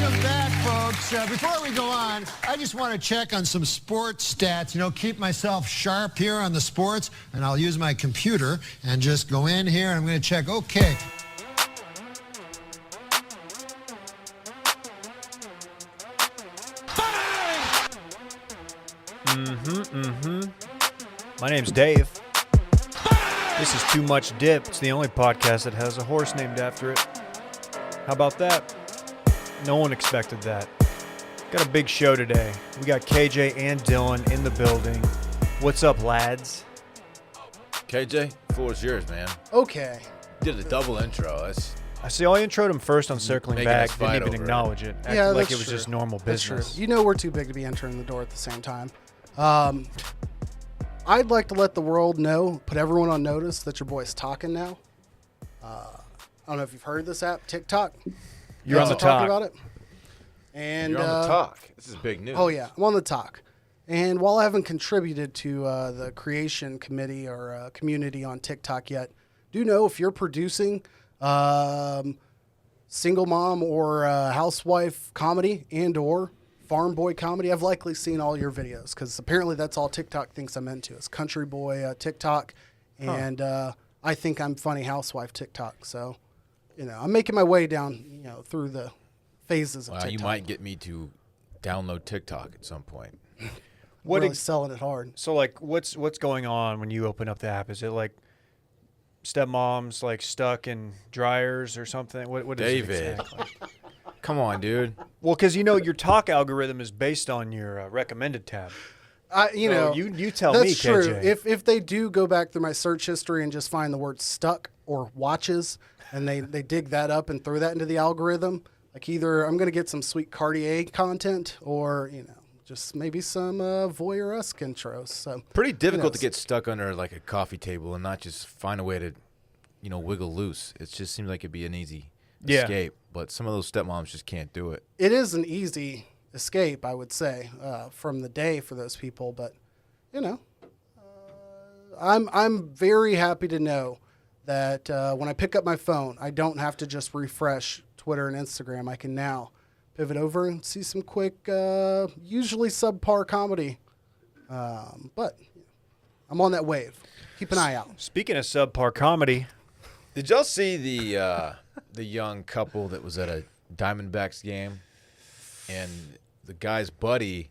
Welcome back, folks. Before we go on, I just want to check on some sports stats, keep myself sharp here on the sports, and I'll use my computer and just go in here, and I'm going to check, okay. My name's Dave. This is Too Much Dipp. It's the only podcast that has a horse named after it. How about that? No one expected that. Got a big show today. We got KJ and Dylan in the building. What's up, lads? KJ, floor is yours, man. Okay. Did a double intro. I see. I introed him first on circling Making back. us Didn't fight even over acknowledge it. Acted Yeah, like that's it was true. just normal That's true. business. You know we're too big to be entering the door at the same time. I'd like to let the world know, put everyone on notice that your boy's talking now. I don't know if you've heard of this app, TikTok. You're on the talk. About it. And You're on the talk. This is big news. Oh yeah, I'm on the talk. And while I haven't contributed to the creation committee or community on TikTok yet, do know if you're producing single mom or housewife comedy and or farm boy comedy, I've likely seen all your videos because apparently that's all TikTok thinks I'm into. It's country boy TikTok, and I think I'm funny housewife TikTok. So, I'm making my way down, through the phases of TikTok. You might get me to download TikTok at some point. What really selling it hard. So, like, what's going on when you open up the app? Is it like stepmoms like stuck in dryers or something? What is David. it exactly? Come on, dude. Well, because your talk algorithm is based on your recommended tab. You tell me, that's true. KJ. If they do go back through my search history and just find the word stuck or watches, and they dig that up and throw that into the algorithm, like either I'm going to get some sweet Cartier content or, just maybe some voyeur-esque intros. So Pretty difficult to get stuck under like a coffee table and not just find a way to, wiggle loose. It just seems like it'd be an easy escape. But some of those stepmoms just can't do it. It is an easy escape, I would say, from the day for those people. But, I'm very happy to know that when I pick up my phone, I don't have to just refresh Twitter and Instagram. I can now pivot over and see some quick, usually subpar comedy. But I'm on that wave. Keep an eye out. Speaking of subpar comedy, Did y'all see the young couple that was at a Diamondbacks game, and the guy's buddy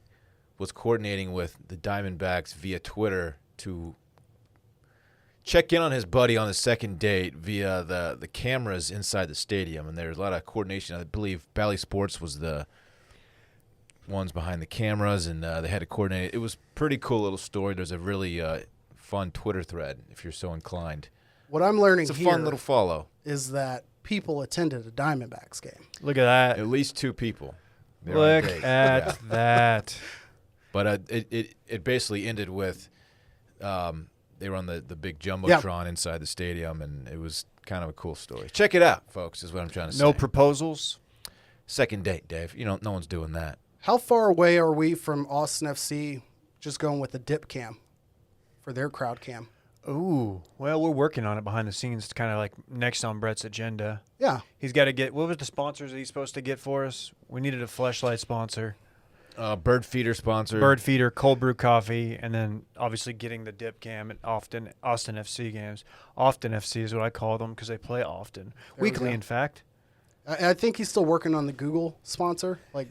was coordinating with the Diamondbacks via Twitter to check in on his buddy on the second date via the cameras inside the stadium, and there's a lot of coordination. I believe Bally Sports was the ones behind the cameras, and they had to coordinate. It was a pretty cool little story. There's a really fun Twitter thread if you're so inclined. What I'm learning It's a here fun little follow. is that people attended a Diamondbacks game. look at that. At least two people. They're on a Look date. at Yeah. that. But it basically ended with they were on the big jumbotron inside the stadium, and it was kind of a cool story. Check it out, folks, is what I'm trying to say. No proposals. Second date, Dave. No one's doing that. How far away are we from Austin FC just going with the dip cam for their crowd cam? Ooh. Well, we're working on it behind the scenes. It's kind of like next on Brett's agenda. Yeah. He's got to get – what was the sponsors that he's supposed to get for us? We needed a Fleshlight sponsor. Bird feeder sponsor. Bird feeder, cold brew coffee, and then obviously getting the dip cam at Austin FC games. Austin FC is what I call them because they play often. Weekly, in fact. I think he's still working on the Google sponsor, like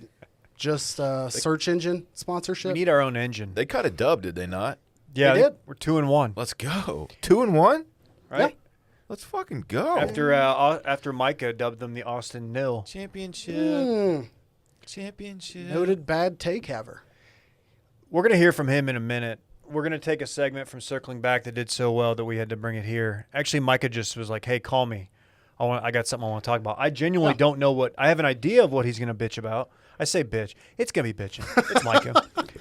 just search engine sponsorship. We need our own engine. They caught a dub, did they not? Yeah, They did? We're 2-1. Let's go. 2-1? Right? Yeah. Let's fucking go. After Micah dubbed them the Austin Nil. Championship. Championship. Noted bad take haver. We're going to hear from him in a minute. We're going to take a segment from Circling Back that did so well that we had to bring it here. Actually, Micah just was like, hey, call me. I got something I want to talk about. I genuinely don't know what – I have an idea of what he's going to bitch about. I say bitch. It's going to be bitching. It's Micah.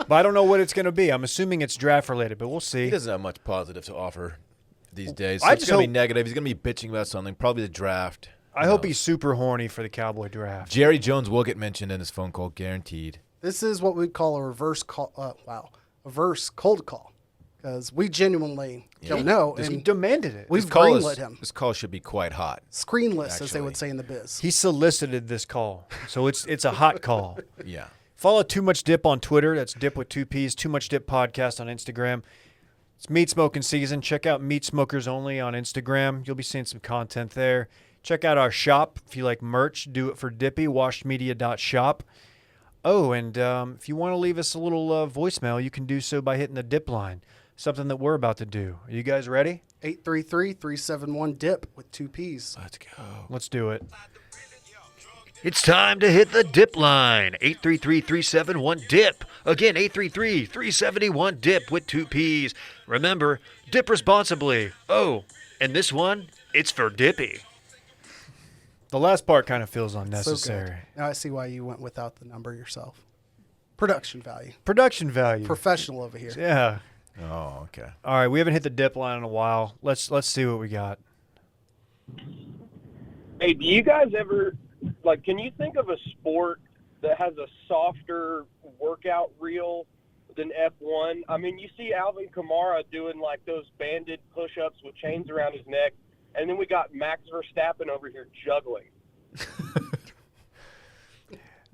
But I don't know what it's going to be. I'm assuming it's draft related, but we'll see. He doesn't have much positive to offer these days. So I it's just going to hope- be negative. He's going to be bitching about something, probably the draft. I hope he's super horny for the Cowboy draft. Jerry Jones will get mentioned in his phone call, guaranteed. This is what we call a reverse call. A reverse cold call. because we genuinely don't know. He And demanded it. we've This call greenlit is- him. This call should be quite hot. Screenless, as they would Actually. say in the biz. He solicited this call, so it's a hot call. Yeah. Follow Too Much Dip on Twitter. That's Dip with 2 P's. Too Much Dip Podcast on Instagram. It's meat smoking season. Check out Meat Smokers Only on Instagram. You'll be seeing some content there. Check out our shop if you like merch. Do it for Dippy. Washedmedia.shop. Oh, and if you want to leave us a little voicemail, you can do so by hitting the Dipp Line. Something that we're about to do. Are you guys ready? 833-371-DIP with 2 P's. Let's go. Let's do it. It's time to hit the Dipp Line. 833-371-DIP. Again, 833-371-DIP with 2 P's. Remember, dip responsibly. Oh, and this one, it's for Dippy. The last part kind of feels So unnecessary. good. Now I see why you went without the number yourself. Production value. Production value. Professional over here. Yeah. Oh, okay. All right, we haven't hit the Dipp Line in a while. Let's see what we got. Hey, do you guys ever, like, can you think of a sport that has a softer workout reel than F1? I mean, you see Alvin Kamara doing, like, those banded push-ups with chains around his neck, and then we got Max Verstappen over here juggling.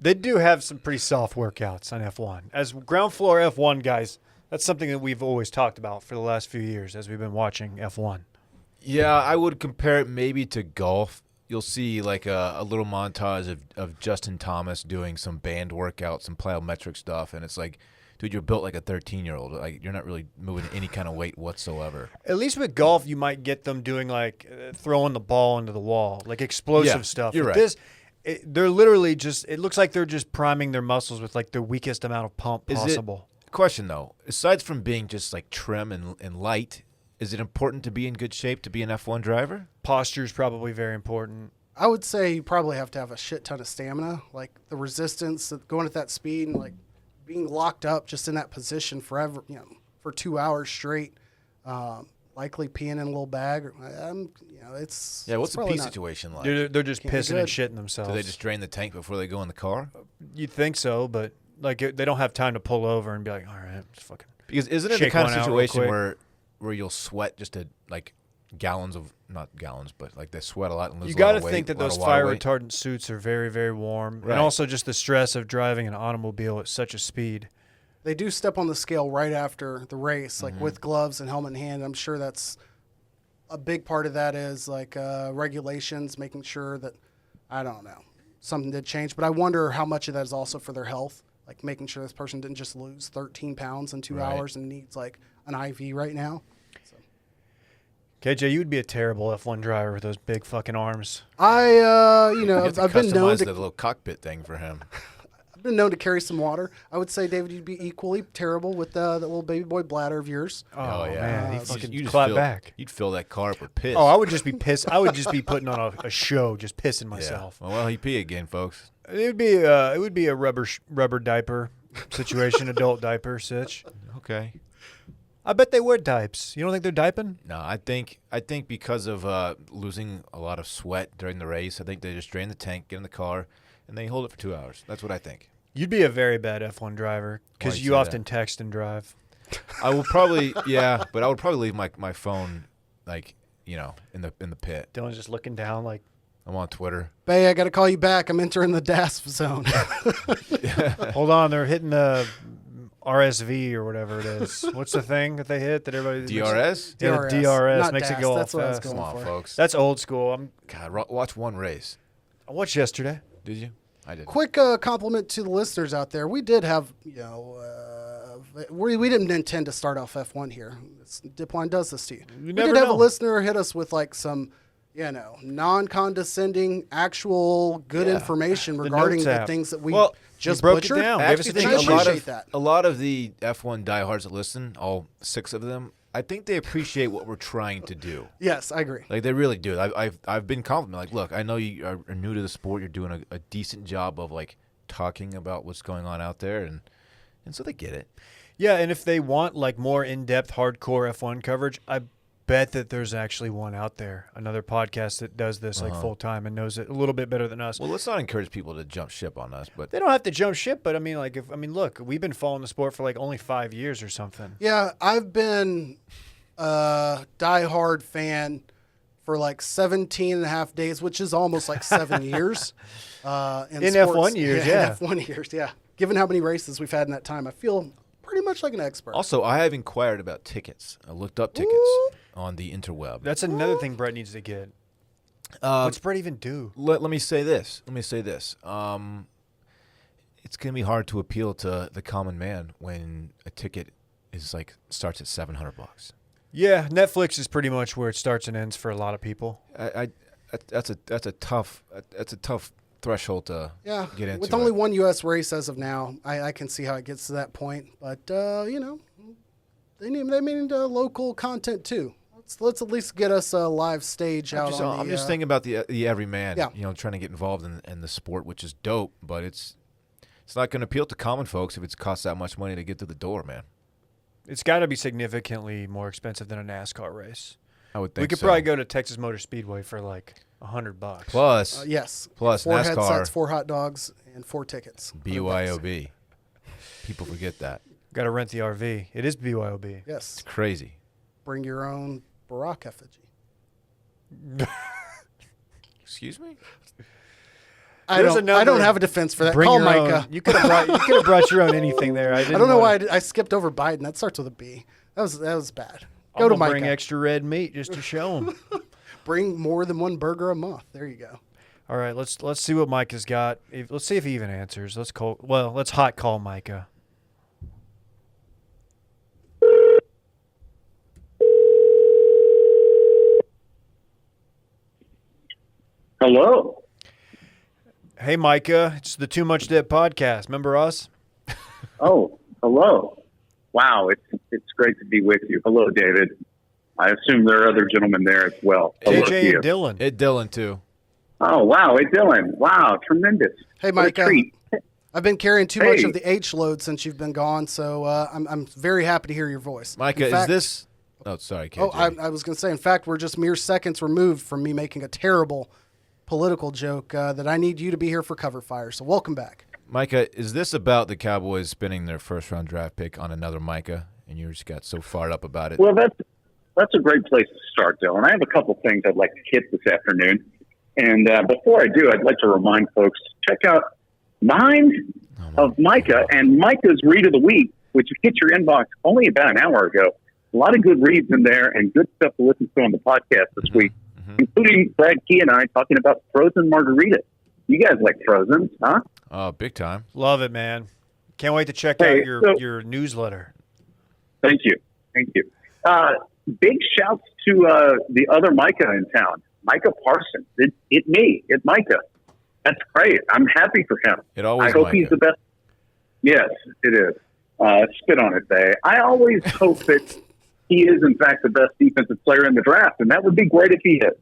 They do have some pretty soft workouts on F1. As ground floor F1 guys, that's something that we've always talked about for the last few years as we've been watching F1. Yeah, I would compare it maybe to golf. You'll see like a little montage of Justin Thomas doing some band workouts, some plyometric stuff, and it's like, dude, you're built like a 13-year-old. Like, you're not really moving any kind of weight whatsoever. At least with golf, you might get them doing like throwing the ball into the wall, like explosive Yeah, stuff. you're With right. This, they're literally just, it looks like they're just priming their muscles with like the weakest amount of pump possible. Question, though. Aside from being just like trim and light, is it important to be in good shape to be an F1 driver? Posture is probably very important. I would say you probably have to have a shit ton of stamina, like the resistance, going at that speed, and like being locked up just in that position forever, for 2 hours straight. Likely peeing in a little bag. It's Yeah, what's it's the probably pee not- situation like? They're just Can't be pissing and good. shitting themselves. Do they just drain the tank before they go in the car? You'd think so, but like they don't have time to pull over and be like, all right, just fucking. Because isn't it the Shake kind one of out real situation quick. where you'll sweat just to like gallons of, not gallons, but like they sweat a lot and lose You a lot got of to weight, think that a lot those of water fire weight? retardant suits are very, very warm, Right. and also just the stress of driving an automobile at such a speed. They do step on the scale right after the race, like Mm-hmm. with gloves and helmet in hand. I'm sure that's a big part of that is like regulations, making sure that, I don't know, something did change. But I wonder how much of that is also for their health, like making sure this person didn't just lose 13 pounds in 2 Right. hours and needs like an IV right now. KJ, you would be a terrible F1 driver with those big fucking arms. I, You have to I've been known customize the to little cockpit thing for him. I've been known to carry some water. I would say, David, you'd be equally terrible with that little baby boy bladder of yours. Oh, yeah. man, You he fucking just clap fill- back. You'd fill that car up with piss. Oh, I would just be pissed. I would just be putting on a show, just pissing Yeah. myself. Well, he pee again, folks. It would be a rubber diaper situation, adult diaper sitch. Okay. I bet they wear dipes. You don't think they're diping? No, I think because of losing a lot of sweat during the race, I think they just drain the tank, get in the car, and they hold it for 2 hours. That's what I think. You'd be a very bad F1 driver Why because you you say often that? text and drive. I will probably but I would probably leave my phone like, in the pit. Dylan's just looking down like, I'm on Twitter. Bay, I got to call you back. I'm entering the DASP zone. hold on, they're hitting the RSV or whatever it is. What's the thing that they hit that everybody DRS? Yeah, the DRS Not makes it DAS, go that's all what I was fast. going Come on, for. folks. That's old school. God, watch one race. I watched yesterday. Did you? I did. Quick compliment to the listeners out there. We did have, we didn't intend to start off F1 here. Dipp Line does this to you. We never did have know. a listener hit us with like some, non-condescending, actual good information regarding notes the app. things that we Well, just you broke it butchered. down. I Gave us actually a think cheat a lot sheet. of That. a lot of the F1 diehards that listen, all 6 of them, I think they appreciate what we're trying to do. Yes, I agree. Like they really do. I've been complimented. Like, look, I know you are new to the sport. You're doing a decent job of like talking about what's going on out there, and so they get it. Yeah, and if they want like more in-depth hardcore F1 coverage, I bet that there's actually one out there, another podcast that does this like full time and knows it a little bit better than us. Well, let's not encourage people to jump ship on us, but They don't have to jump ship, but I mean, look, we've been following the sport for like only 5 years or something. Yeah, I've been a diehard fan for like 17 and a half days, which is almost like 7 years. In F1 years, yeah. In F1 years, yeah. Given how many races we've had in that time, I feel pretty much like an expert. also I have inquired about tickets. I looked up tickets on the interweb. That's another thing Brett needs to get. What's Brett even do? Let me say this. It's going to be hard to appeal to the common man when a ticket is like starts at $700. Yeah, Netflix is pretty much where it starts and ends for a lot of people. That's a tough threshold to get into. With only one U.S. race as of now, I can see how it gets to that point. But they need local content too. Let's at least get us a live stage out. I'm just thinking about the everyman. Yeah. Trying to get involved in the sport, which is dope, but it's not going to appeal to common folks if it costs that much money to get to the door, man. It's got to be significantly more expensive than a NASCAR race. I would think We could so. probably go to Texas Motor Speedway for like $100. Plus, yes. plus 4 NASCAR, headsets, 4 hot dogs, and 4 tickets. BYOB. People forget that. Got to rent the RV. It is BYOB. Yes. It's crazy. Bring your own Barack effigy. Excuse me? I don't have a defense for that. Bring Call your Micah. own. You could have brought your own anything there. I don't know why I skipped over Biden. That starts with a B. That was bad. Go to Micah. Bring extra red meat just to show them. Bring more than 1 burger a month. There you go. All right, let's see what Micah's got. Let's see if he even answers. Let's hot call Micah. Hello. Hey, Micah, it's the Too Much Dip podcast. Remember us? Oh, hello. Wow, it's great to be with you. Hello, David. I assume there are other gentlemen there as well. Hello to JJ you. and Dylan. Dylan, too. Oh, wow. Hey, Dylan. Wow, tremendous. Hey, What a Micah. treat. I've been carrying too much Hey. of the H load since you've been gone, so I'm very happy to hear your voice. Micah, In fact- is this... Oh, sorry, KJ. Oh, I was going to say, in fact, we're just mere seconds removed from me making a terrible political joke that I need you to be here for cover fire. So welcome back. Micah, is this about the Cowboys spending their first-round draft pick on another Micah, and you just got so fired up about it? Well, that's a great place to start, Dylan. I have a couple things I'd like to hit this afternoon. And before I do, I'd like to remind folks to check out Mind of Micah and Micah's Read of the Week, which hit your inbox only about an hour ago. A lot of good reads in there and good stuff to listen to on the podcast this week, including Brad Key and I talking about frozen margaritas. You guys like frozen, huh? Oh, big time. Love it, man. Can't wait to check Hey, out your newsletter. Thank you. Big shouts to the other Micah in town, Micah Parsons. It's me. It's Micah. That's great. I'm happy for him. It always I hope Micah. he's the best. Yes, it is. Spit on it, Bay. I always hope that he is, in fact, the best defensive player in the draft, and that would be great if he is.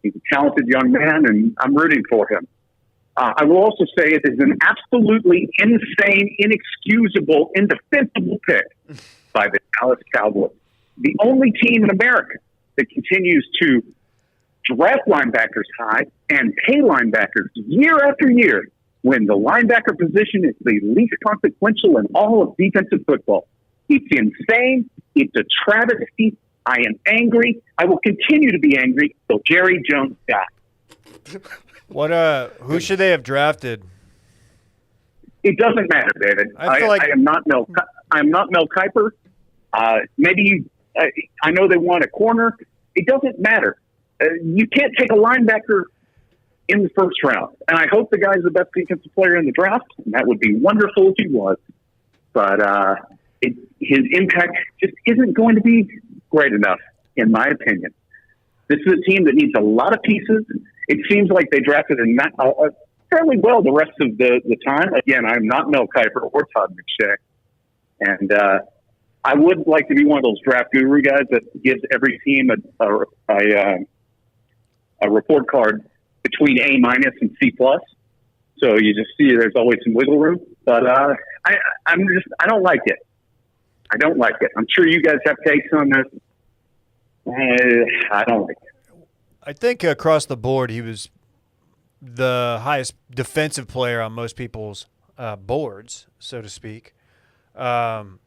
He's a talented young man, and I'm rooting for him. I will also say it is an absolutely insane, inexcusable, indefensible pick by the Dallas Cowboys. The only team in America that continues to draft linebackers high and pay linebackers year after year when the linebacker position is the least consequential in all of defensive football. It's insane. It's a travesty. I am angry. I will continue to be angry till Jerry Jones dies. Who should they have drafted? It doesn't matter, David. I feel like- I am not Mel. I'm not Mel Kiper. I know they want a corner. It doesn't matter. You can't take a linebacker in the first round. And I hope the guy's the best defensive player in the draft. And that would be wonderful if he was. But his impact just isn't going to be great enough, in my opinion. This is a team that needs a lot of pieces. It seems like they drafted fairly well the rest of the time. Again, I'm not Mel Kiper or Todd McShay. And I would like to be one of those draft guru guys that gives every team a report card between A- and C+. So you just see there's always some wiggle room. But I don't like it. I don't like it. I'm sure you guys have takes on this. I don't like it. I think across the board, he was the highest defensive player on most people's boards, so to speak. And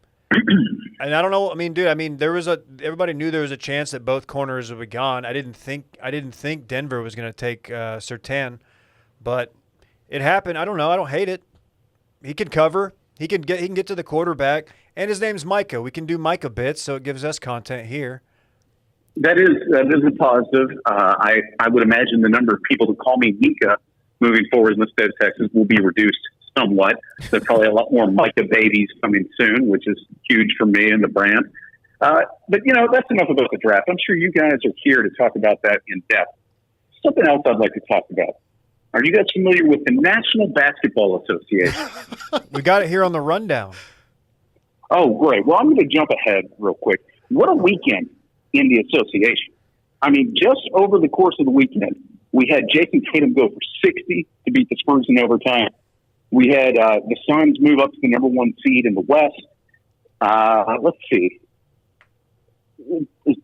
I don't know. I mean, dude. I mean, everybody knew there was a chance that both corners would be gone. I didn't think Denver was going to take Surtain, but it happened. I don't know. I don't hate it. He can cover. He can get to the quarterback, and his name's Micah. We can do Micah bits, so it gives us content here. That is a positive. I would imagine the number of people that call me Micah moving forward in the state of Texas will be reduced somewhat. There's probably a lot more Micah babies coming soon, which is huge for me and the brand. But, that's enough about the draft. I'm sure you guys are here to talk about that in depth. Something else I'd like to talk about. Are you guys familiar with the National Basketball Association? We got it here on the rundown. Oh, great. Well, I'm going to jump ahead real quick. What a weekend in the association. I mean, just over the course of the weekend, we had Jason Tatum go for 60 to beat the Spurs in overtime. We had the Suns move up to the number 1 seed in the West. Let's see.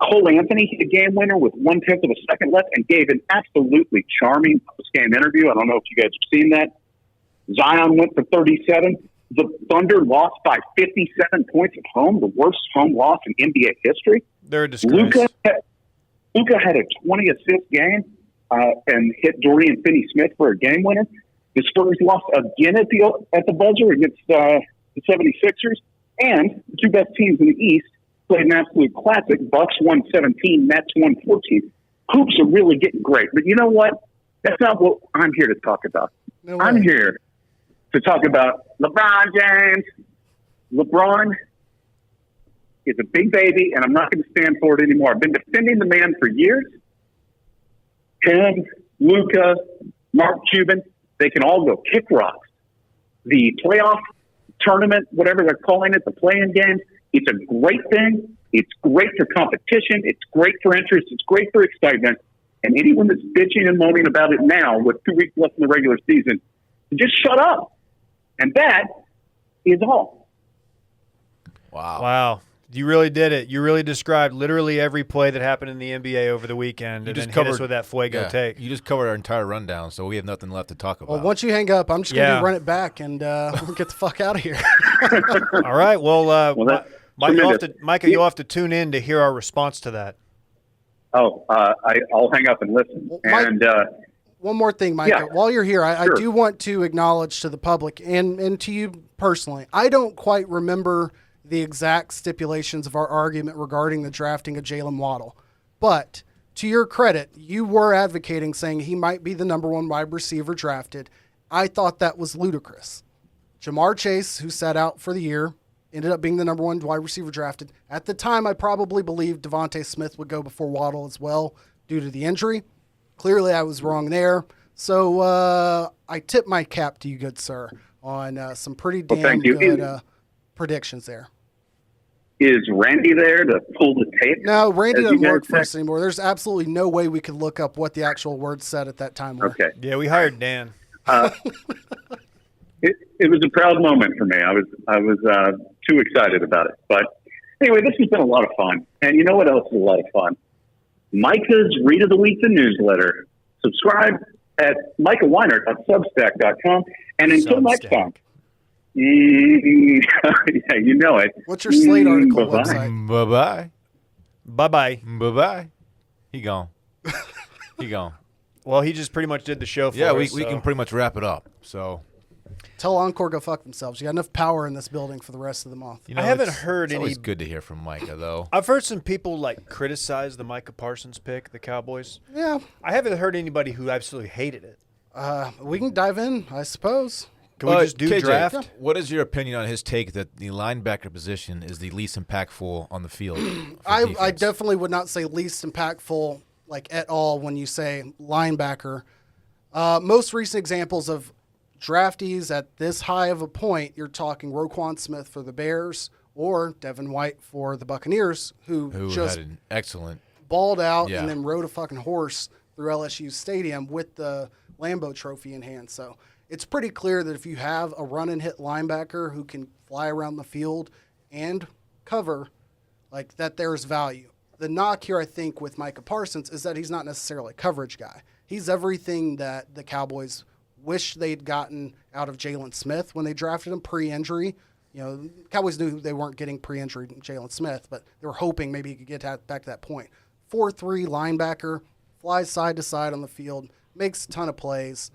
Cole Anthony hit a game winner with 1/10 of a second left and gave an absolutely charming post-game interview. I don't know if you guys have seen that. Zion went for 37. The Thunder lost by 57 points at home, the worst home loss in NBA history. They're a disgrace. Luka had a 20-assist game and hit Dorian Finney-Smith for a game winner. The Spurs lost again at the buzzer against the 76ers. And the two best teams in the East played an absolute classic. Bucks won 17, Nets won 14. Hoops are really getting great. But you know what? That's not what I'm here to talk about. No way. I'm here to talk about LeBron James. LeBron is a big baby, and I'm not going to stand for it anymore. I've been defending the man for years. Him, Luka, Mark Cuban, they can all go kick rocks. The playoff tournament, whatever they're calling it, the play-in games, it's a great thing. It's great for competition. It's great for interest. It's great for excitement. And anyone that's bitching and moaning about it now with 2 weeks left in the regular season, just shut up. And that is all. Wow. You really did it. You really described literally every play that happened in the NBA over the weekend and then hit us with that Fuego take. You just covered our entire rundown, so we have nothing left to talk about. Well, once you hang up, I'm just going to run it back and we'll get the fuck out of here. All right. Well, Micah, you'll have to tune in to hear our response to that. Oh, I'll hang up and listen. Well, one more thing, Micah. Yeah. While you're here, I Sure. do want to acknowledge to the public and to you personally, I don't quite remember the exact stipulations of our argument regarding the drafting of Jalen Waddle. But to your credit, you were advocating saying he might be the number 1 wide receiver drafted. I thought that was ludicrous. Jamar Chase, who sat out for the year, ended up being the number 1 wide receiver drafted. At the time, I probably believed Devontae Smith would go before Waddle as well due to the injury. Clearly, I was wrong there. So I tip my cap to you, good sir, on some pretty damn good predictions there. Is Randy there to pull the tape? No, Randy doesn't work for us anymore. There's absolutely no way we could look up what the actual words said at that time were. Okay. Yeah, we hired Dan. It was a proud moment for me. I was too excited about it. But anyway, this has been a lot of fun. And you know what else is a lot of fun? Micah's Read of the Week, the newsletter. Subscribe at micahweiner.substack.com. And until next time. Yeah, you know it. What's your Slate article Bye-bye. website? Bye-bye. Bye-bye. Bye-bye. He gone. He gone. Well, he just pretty much did the show for Yeah, us. we can pretty much wrap it up. So Tell Encore go fuck themselves. You got enough power in this building for the rest of the month. you know, I haven't it's heard always any. good to hear from Micah, though. I've heard some people criticize the Micah Parsons pick, the Cowboys. Yeah, I haven't heard anybody who absolutely hated it. we can dive in, I suppose. Can we just do KJ, draft? What is your opinion on his take that the linebacker position is the least impactful on the field? for I defense? definitely would not say least impactful at all when you say linebacker. Most recent examples of draftees at this high of a point, you're talking Roquan Smith for the Bears or Devin White for the Buccaneers, who just had an excellent. balled out Yeah. and then rode a fucking horse through LSU Stadium with the Lambeau Trophy in hand. So it's pretty clear that if you have a run and hit linebacker who can fly around the field and cover, that there's value. the knock here, I think, with Micah Parsons is that he's not necessarily a coverage guy. He's everything that the Cowboys wish they'd gotten out of Jalen Smith when they drafted him pre-injury. Cowboys knew they weren't getting pre-injury Jalen Smith, but they were hoping maybe he could get back to that point. 4'3" linebacker, flies side to side on the field, makes a ton of plays.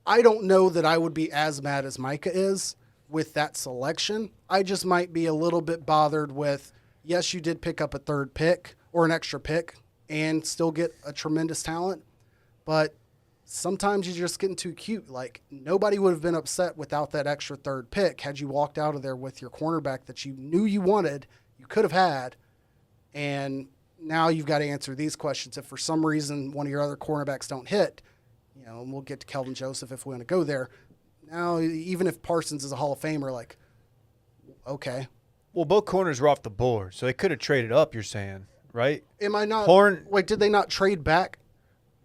I don't know that I would be as mad as Micah is with that selection. I just might be a little bit bothered with, yes, you did pick up a third pick or an extra pick and still get a tremendous talent, but sometimes you're just getting too cute. Like, nobody would have been upset without that extra third pick had you walked out of there with your cornerback that you knew you wanted, you could have had, and now you've got to answer these questions. If for some reason one of your other cornerbacks don't hit, and we'll get to Kelvin Joseph if we want to go there. Now, even if Parsons is a Hall of Famer, like, okay. Well, both corners were off the board, so they could have traded up, you're saying, right? Am I not? Horn. Wait, did they not trade back?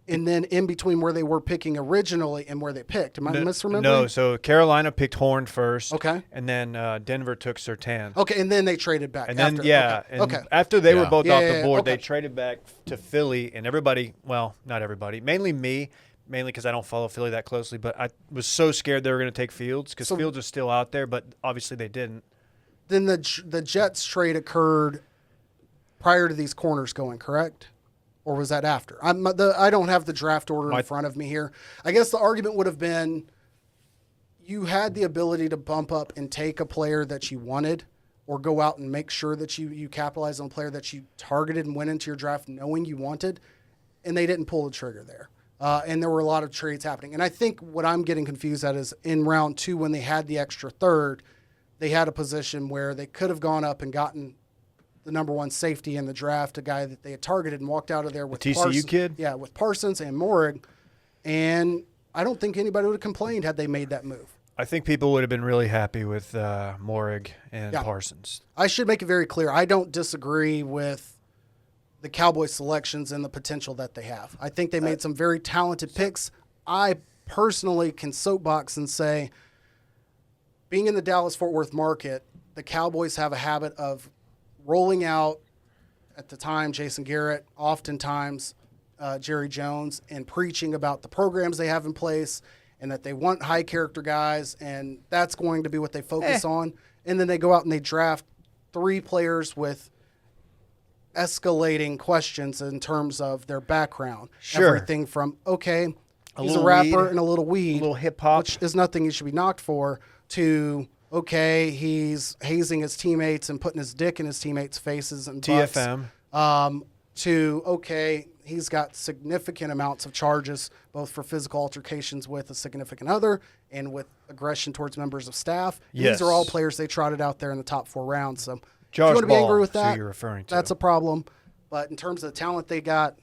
And then in between where they were picking originally and where they picked. Am I misremembering? No, so Carolina picked Horn first. Okay. And then Denver took Surtain. Okay, and then they traded back. And then, after. after they were both off the board, okay. they traded back to Philly. And everybody, well, not everybody, mainly me, because I don't follow Philly that closely, but I was so scared they were going to take Fields because Fields is still out there, but obviously they didn't. Then the Jets trade occurred prior to these corners going, correct? Or was that after? I don't have the draft order in front of me here. I guess the argument would have been you had the ability to bump up and take a player that you wanted or go out and make sure that you capitalize on a player that you targeted and went into your draft knowing you wanted, and they didn't pull the trigger there. And there were a lot of trades happening. And I think what I'm getting confused at is in round 2 when they had the extra third, they had a position where they could have gone up and gotten the number 1 safety in the draft, a guy that they had targeted and walked out of there with the TCU Parsons, kid? Yeah, with Parsons and Morig. And I don't think anybody would have complained had they made that move. I think people would have been really happy with Morig and Parsons. I should make it very clear. I don't disagree with the Cowboys selections and the potential that they have. I think they made some very talented picks. I personally can soapbox and say, being in the Dallas-Fort Worth market, the Cowboys have a habit of rolling out, at the time, Jason Garrett, oftentimes Jerry Jones, and preaching about the programs they have in place and that they want high character guys, and that's going to be what they focus on. And then they go out and they draft 3 players with escalating questions in terms of their background. Sure. Everything from, okay, he's a little rapper weed, and a little weed. a little hip-hop. Which is nothing he should be knocked for, to, okay, he's hazing his teammates and putting his dick in his teammates' faces and butts. TFM. To, okay, he's got significant amounts of charges, both for physical altercations with a significant other and with aggression towards members of staff. Yes. These are all players they trotted out there in the top 4 rounds. So if Josh you want to be Ball, angry with is who that, you're referring to. that's a problem. But in terms of the talent they got,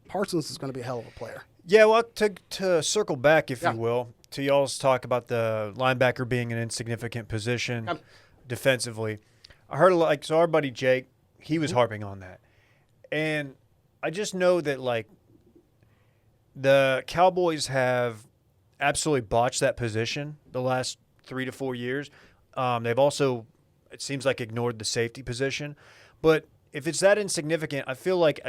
Parsons is going to be a hell of a player. Yeah, well, to circle back, if you will, to y'all's talk about the linebacker being an insignificant position defensively. I heard so our buddy Jake, he was harping on that. And I just know that, the Cowboys have absolutely botched that position the last 3 to 4 years. They've also, it seems like, ignored the safety position. But if it's that insignificant, I feel like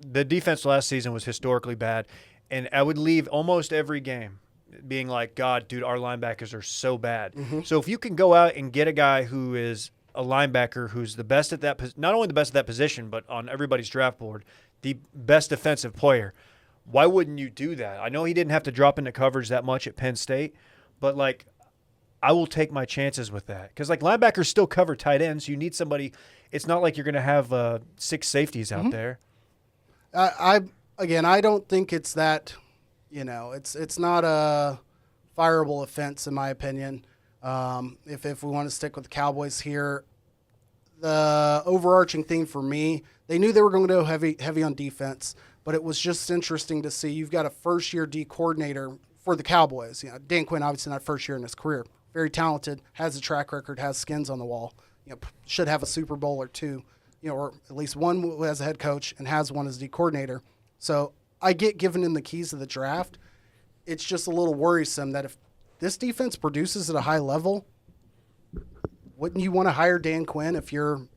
the defense last season was historically bad, and I would leave almost every game being like, God, dude, our linebackers are so bad. Mm-hmm. So if you can go out and get a guy who is a linebacker who's the best at that, not only the best at that position, but on everybody's draft board, the best defensive player, why wouldn't you do that? I know he didn't have to drop into coverage that much at Penn State, but I will take my chances with that. Because linebackers still cover tight ends. You need somebody. It's not like you're going to have 6 safeties out there. I don't think it's that, it's not a fireable offense in my opinion. If we want to stick with the Cowboys here, the overarching theme for me, they knew they were going to go heavy on defense, but it was just interesting to see you've got a first-year D coordinator for the Cowboys. Dan Quinn, obviously not first year in his career, very talented, has a track record, has skins on the wall. Should have a Super Bowl or 2, or at least one as a head coach and has one as D coordinator. So I get given him the keys of the draft. It's just a little worrisome that if this defense produces at a high level, wouldn't you want to hire Dan Quinn if you're,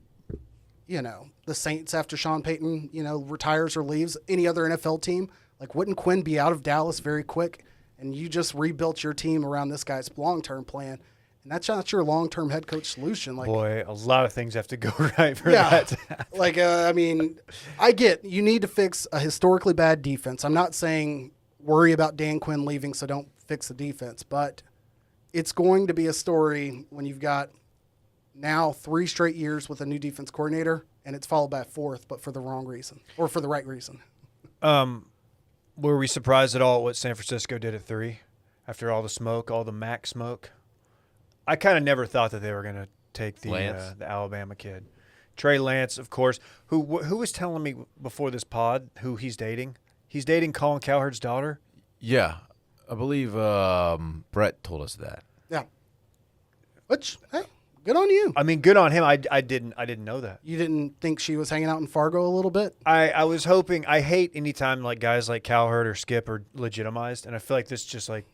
the Saints after Sean Payton, retires or leaves, any other NFL team, like wouldn't Quinn be out of Dallas very quick? And you just rebuilt your team around this guy's long-term plan. And that's not your long-term head coach solution. Like, Boy, a lot of things have to go right for that. Like, I get you need to fix a historically bad defense. I'm not saying worry about Dan Quinn leaving, so don't fix the defense. But it's going to be a story when you've got now 3 straight years with a new defense coordinator, and it's followed by a 4th, but for the wrong reason or for the right reason. Were we surprised at all at what San Francisco did at 3 after all the smoke, all the Mac smoke? I kind of never thought that they were going to take the Alabama kid. Trey Lance, of course, who was telling me before this pod who he's dating. He's dating Colin Cowherd's daughter. Yeah, I believe Brett told us that. Yeah. Which, hey, good on you. I mean, good on him. I didn't know that. You didn't think she was hanging out in Fargo a little bit? I was hoping. I hate anytime like guys like Cowherd or Skip are legitimized, and I feel like this just like,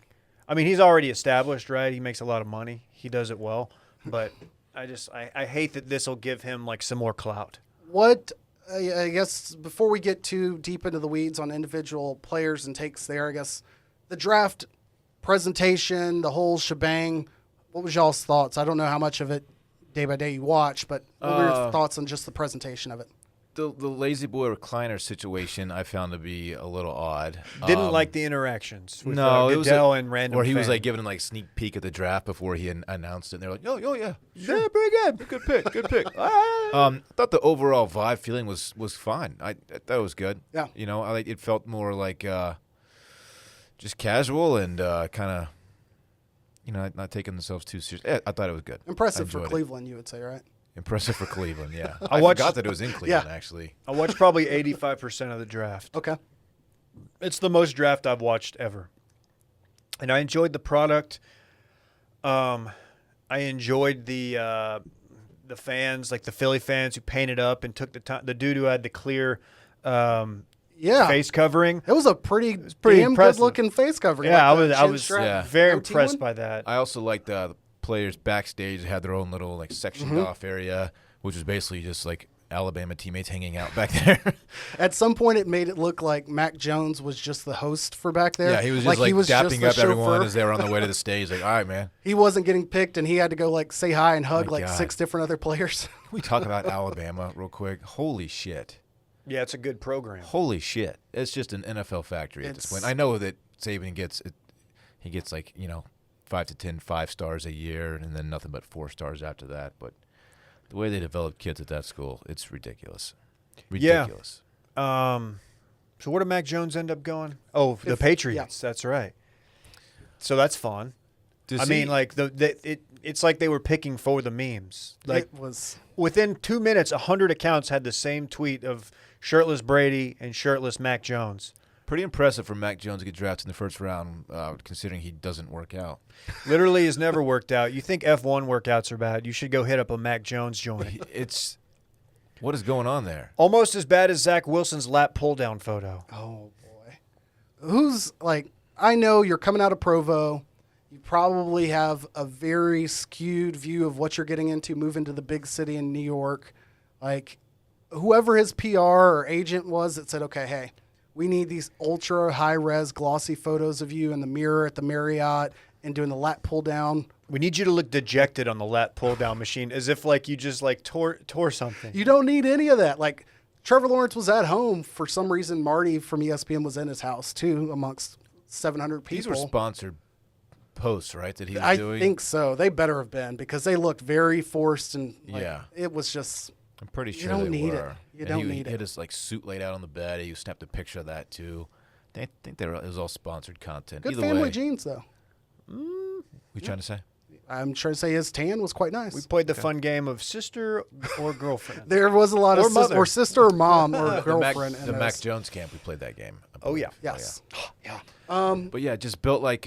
I mean, he's already established, right? He makes a lot of money. He does it well, but I hate that this will give him like some more clout. What I guess before we get too deep into the weeds on individual players and takes there, I guess the draft presentation, the whole shebang. What was y'all's thoughts? I don't know how much of it day by day you watch, but what were your thoughts on just the presentation of it? The lazy boy recliner situation I found to be a little odd. Didn't like the interactions with it was Goodell and random Or he was fans. like giving like sneak peek at the draft before he announced it. And they're like, oh yeah, Yeah, pretty good. good pick. I thought the overall vibe feeling was fine. I thought it was good. Yeah. It felt more like just casual and kind of not taking themselves too serious. I thought it was good. Impressive I for enjoyed it. Cleveland, you would say, right? Impressive for Cleveland, yeah. I forgot that it was in Cleveland, actually. I watched probably 85% of the draft. Okay. It's the most draft I've watched ever. And I enjoyed the product. I enjoyed the fans, like the Philly fans who painted up and took the time. The dude who had the clear face covering. It was a pretty pretty damn impressive. good-looking face covering. Yeah, like I was Yeah. very goatee impressed one? by that. I also liked the players backstage had their own little sectioned off area, which was basically just like Alabama teammates hanging out back there. At some point, it made it look like Mac Jones was just the host for back there. Yeah, he was just like dapping the up everyone chauffeur. as they were on the way to the stage. Like, all right, man. He wasn't getting picked, and he had to go say hi and hug My God. 6 different other players. Can we talk about Alabama real quick? Holy shit. Yeah, it's a good program. Holy shit. It's just an NFL factory at this It's- point. I know that Saban gets 5 to 10 5-stars a year and then nothing but 4 stars after that. But the way they develop kids at that school, it's ridiculous. Ridiculous. So where did Mac Jones end up going? Oh, the Patriots. That's right. So that's fun. Does I mean, he- like it's like they were picking for the memes. Like It was within 2 minutes, 100 accounts had the same tweet of shirtless Brady and shirtless Mac Jones. Pretty impressive for Mac Jones to get drafted in the first round, considering he doesn't work out. Literally has never worked out. You think F1 workouts are bad? You should go hit up a Mac Jones joint. What is going on there? Almost as bad as Zach Wilson's lap pull-down photo. oh boy. Who's I know you're coming out of Provo. You probably have a very skewed view of what you're getting into moving to the big city in New York. Whoever his PR or agent was that said, okay, hey, we need these ultra high-res glossy photos of you in the mirror at the Marriott and doing the lat pull-down. We need you to look dejected on the lat pull-down machine, as if you just tore something. You don't need any of that. Trevor Lawrence was at home. For some reason, Marty from ESPN was in his house, too, amongst 700 people. These were sponsored posts, right, that he was I doing? think so. They better have been because they looked very forced and it was just I'm pretty sure don't they need were. it. You And don't he need had it. his suit laid out on the bed. He snapped a picture of that too. I think it was all sponsored content. good Either family way, genes, though. what are you trying to say? I'm trying to say his tan was quite nice. We played the fun game of sister or girlfriend. There was a lot Or of mother. sister or mom or The girlfriend. in Mac those. Jones camp. We played that game. I Oh, yeah. believe. Yes. But yeah, just built like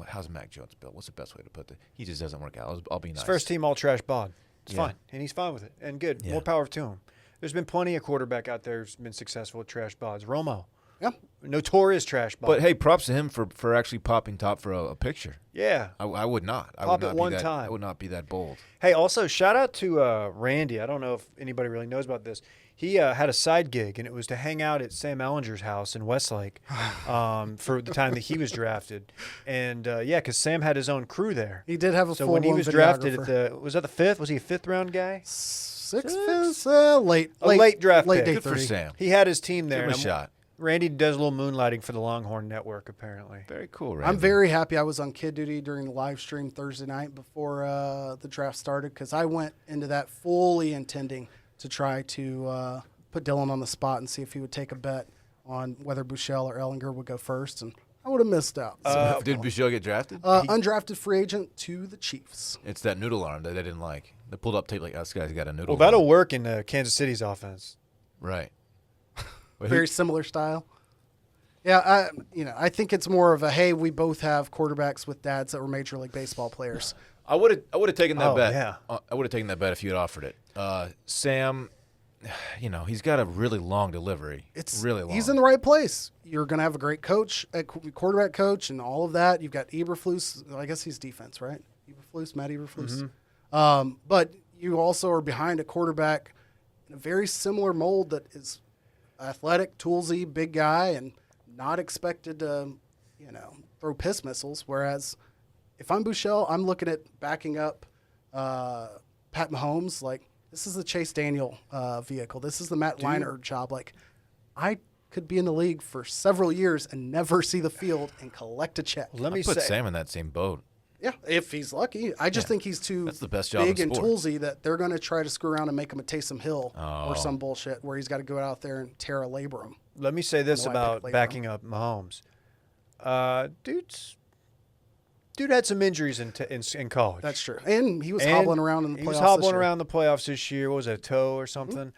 how's Mac Jones built? What's the best way to put it? He just doesn't work out. I'll be nice. His first team all trash bod. It's Yeah. fine, and he's fine with it, and good. Yeah. More power to him. There's been plenty of quarterback out there who's been successful with trash bods. Romo, Yeah. Notorious trash bomb. But hey, props to him for actually popping top for a picture. yeah. I would not. I Pop would it not one be that, time. I would not be that bold. Hey, also shout out to Randy. I don't know if anybody really knows about this. He had a side gig, and it was to hang out at Sam Ellinger's house in Westlake for the time that he was drafted. And yeah, because Sam had his own crew there. He did have a So full when he was drafted videographer. was that the fifth? Was he a fifth round guy? Sixth, late draft late pick. day Good for 30. Sam. He had his team there. Give him a and shot. Randy does a little moonlighting for the Longhorn Network, apparently. Very cool, right? I'm very happy I was on kid duty during the live stream Thursday night before the draft started because I went into that fully intending to try to put Dylan on the spot and see if he would take a bet on whether Buechele or Ellinger would go first, and I would have missed out. So, Did Buechele get drafted? undrafted free agent to the Chiefs. It's that noodle arm that they didn't like. They pulled up tape like, this guy's got a noodle Well, that'll arm. work in Kansas City's offense. Right. Well, Very similar style. Yeah, I think it's more of a hey, we both have quarterbacks with dads that were Major League Baseball players. I would have taken that Oh, bet. yeah. I would have taken that bet if you had offered it. Sam, he's got a really long delivery. It's really long. He's in the right place. You're going to have a great coach, a quarterback coach, and all of that. You've got Eberflus. I guess he's defense, right? Matt Eberflus. But you also are behind a quarterback in a very similar mold that is athletic, toolsy, big guy, and not expected to, throw piss missiles. Whereas if I'm Buechele, I'm looking at backing up Pat Mahomes. Like, this is the Chase Daniel vehicle. This is the Matt Leinart job. Like, I could be in the league for several years and never see the field and collect a check. Let I me put say, Sam in that same boat. Yeah, if he's lucky. I just think he's too That's the best job big in and sport. toolsy that they're going to try to screw around and make him a Taysom Hill Oh. or some bullshit where he's got to go out there and tear a labrum. let me say this No, I about picked later. backing up Mahomes. Dude had some injuries in college. That's true. And he was And hobbling around in the playoffs. He was this hobbling year. around the playoffs this year. What was it, a toe or something?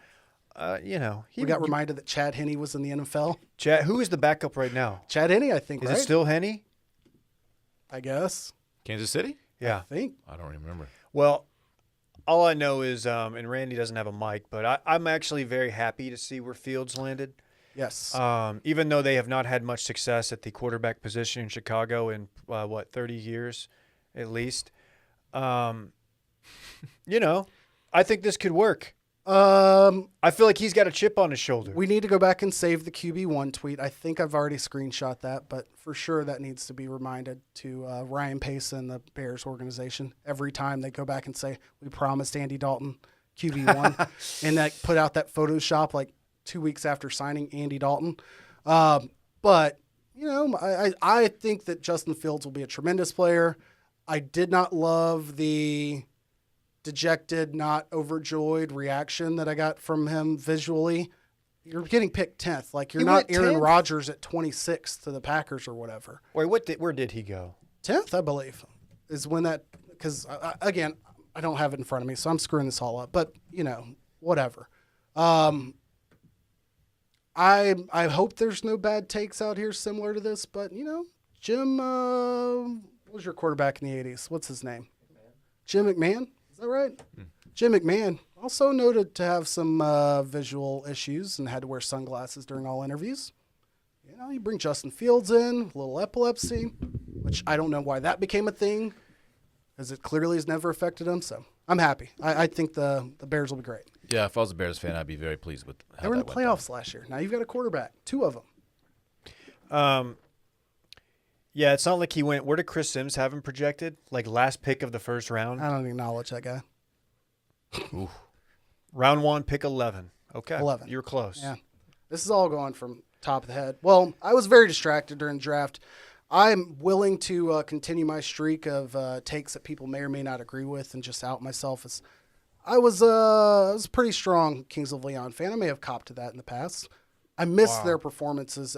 We got reminded that Chad Henne was in the NFL. Chad, who is the backup right now? Chad Henne, I think, Is right? it still Henny? I guess. Kansas City? Yeah. I think. I don't remember. Well, all I know is, and Randy doesn't have a mic, but I'm actually very happy to see where Fields landed. Yes. Even though they have not had much success at the quarterback position in Chicago in 30 years at least. I think this could work. I feel like he's got a chip on his shoulder. We need to go back and save the QB1 tweet. I think I've already screenshot that, but for sure that needs to be reminded to Ryan Pace and the Bears organization every time they go back and say, we promised Andy Dalton QB1, and that put out that Photoshop like 2 weeks after signing Andy Dalton. But, I think that Justin Fields will be a tremendous player. I did not love the dejected, not overjoyed reaction that I got from him visually. You're getting picked 10th. Like, you're He not went Aaron 10th? Rodgers at 26th to the Packers or whatever. Wait, where did he go? 10th, I believe, is when that – because, again, I don't have it in front of me, so I'm screwing this all up. But, whatever. I hope there's no bad takes out here similar to this, but, Jim what was your quarterback in the 80s? What's his name? Jim McMahon? Is that right? Jim McMahon, also noted to have some visual issues and had to wear sunglasses during all interviews. You bring Justin Fields in, a little epilepsy, which I don't know why that became a thing, because it clearly has never affected him. So I'm happy. I think the Bears will be great. Yeah, if I was a Bears fan, I'd be very pleased with how They were in that the went down. playoffs last year. Now you've got a quarterback, 2 of them. Yeah, it's not like he went. Where did Chris Sims have him projected? Like last pick of the first round? I don't acknowledge that guy. Round 1, pick 11. Okay. 11. You're close. Yeah. This is all going from top of the head. Well, I was very distracted during the draft. I'm willing to continue my streak of takes that people may or may not agree with and just out myself as I was a pretty strong Kings of Leon fan. I may have copped to that in the past. I missed their performances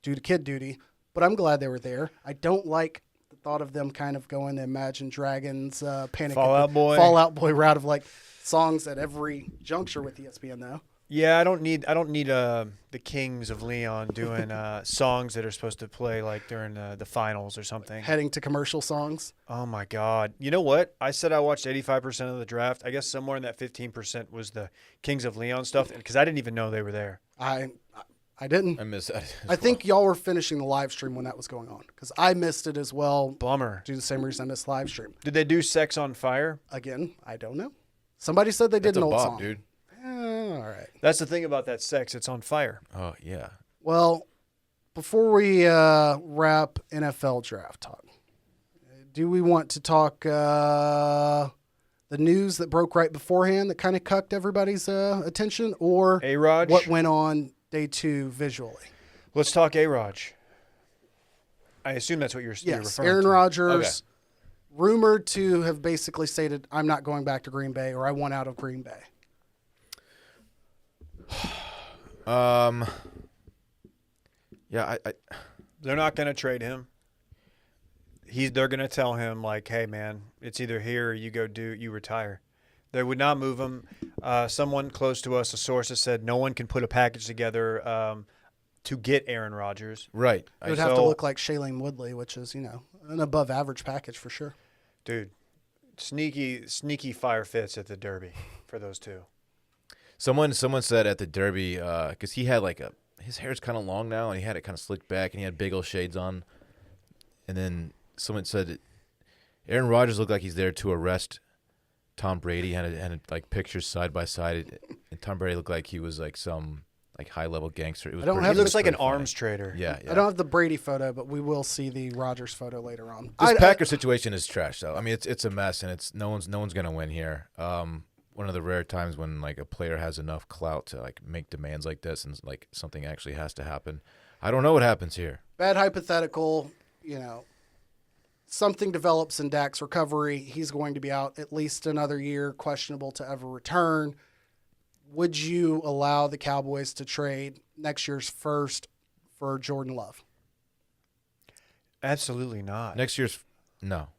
due to kid duty, but I'm glad they were there. I don't like the thought of them kind of going to Imagine Dragons, Panic Fall at the Out Boy. Fall Out Boy route of like songs at every juncture with ESPN though. Yeah, I don't need the Kings of Leon doing songs that are supposed to play like during the finals or something. Heading to commercial songs. Oh my God! You know what? I said I watched 85% of the draft. I guess somewhere in that 15% was the Kings of Leon stuff because I didn't even know they were there. I didn't. I missed that. I think y'all were finishing the live stream when that was going on because I missed it as well. Bummer. Due to the same reason I missed the live stream. Did they do Sex on Fire? Again, I don't know. Somebody said they did That's an a old bop, song. dude. All right. That's the thing about that sex. It's on fire. Oh yeah. Well, before we wrap NFL draft talk, do we want to talk the news that broke right beforehand that kind of cucked everybody's attention, or A-Rod? what went on day 2 visually? Let's talk A-Raj. I assume that's what you're Yes, referring Aaron to. Rodgers, rumored to have basically stated, "I'm not going back to Green Bay," or "I want out of Green Bay." Yeah, I They're not going to trade him. They're going to tell him, like, hey, man, it's either here or you retire. They would not move him. Someone close to us, a source, has said no one can put a package together to get Aaron Rodgers. right. It would have to look like Shailene Woodley, which is, an above average package for sure. Dude, sneaky fire fits at the Derby for those two. Someone said at the Derby, because he had his hair's kind of long now, and he had it kind of slicked back, and he had big old shades on. And then someone said Aaron Rodgers looked like he's there to arrest Tom Brady, and like pictures side by side, and Tom Brady looked like he was like some high level gangster. It was He looks like an arms trader. Yeah, I don't have the Brady photo, but we will see the Rodgers photo later on. This Packers situation is trash, though. I mean, it's a mess, and it's no one's gonna win here. One of the rare times when like a player has enough clout to like make demands like this, and like something actually has to happen. I don't know what happens here. Bad hypothetical, something develops in Dak's recovery. He's going to be out at least another year, questionable to ever return. Would you allow the Cowboys to trade next year's first for Jordan Love? Absolutely not. Next year's no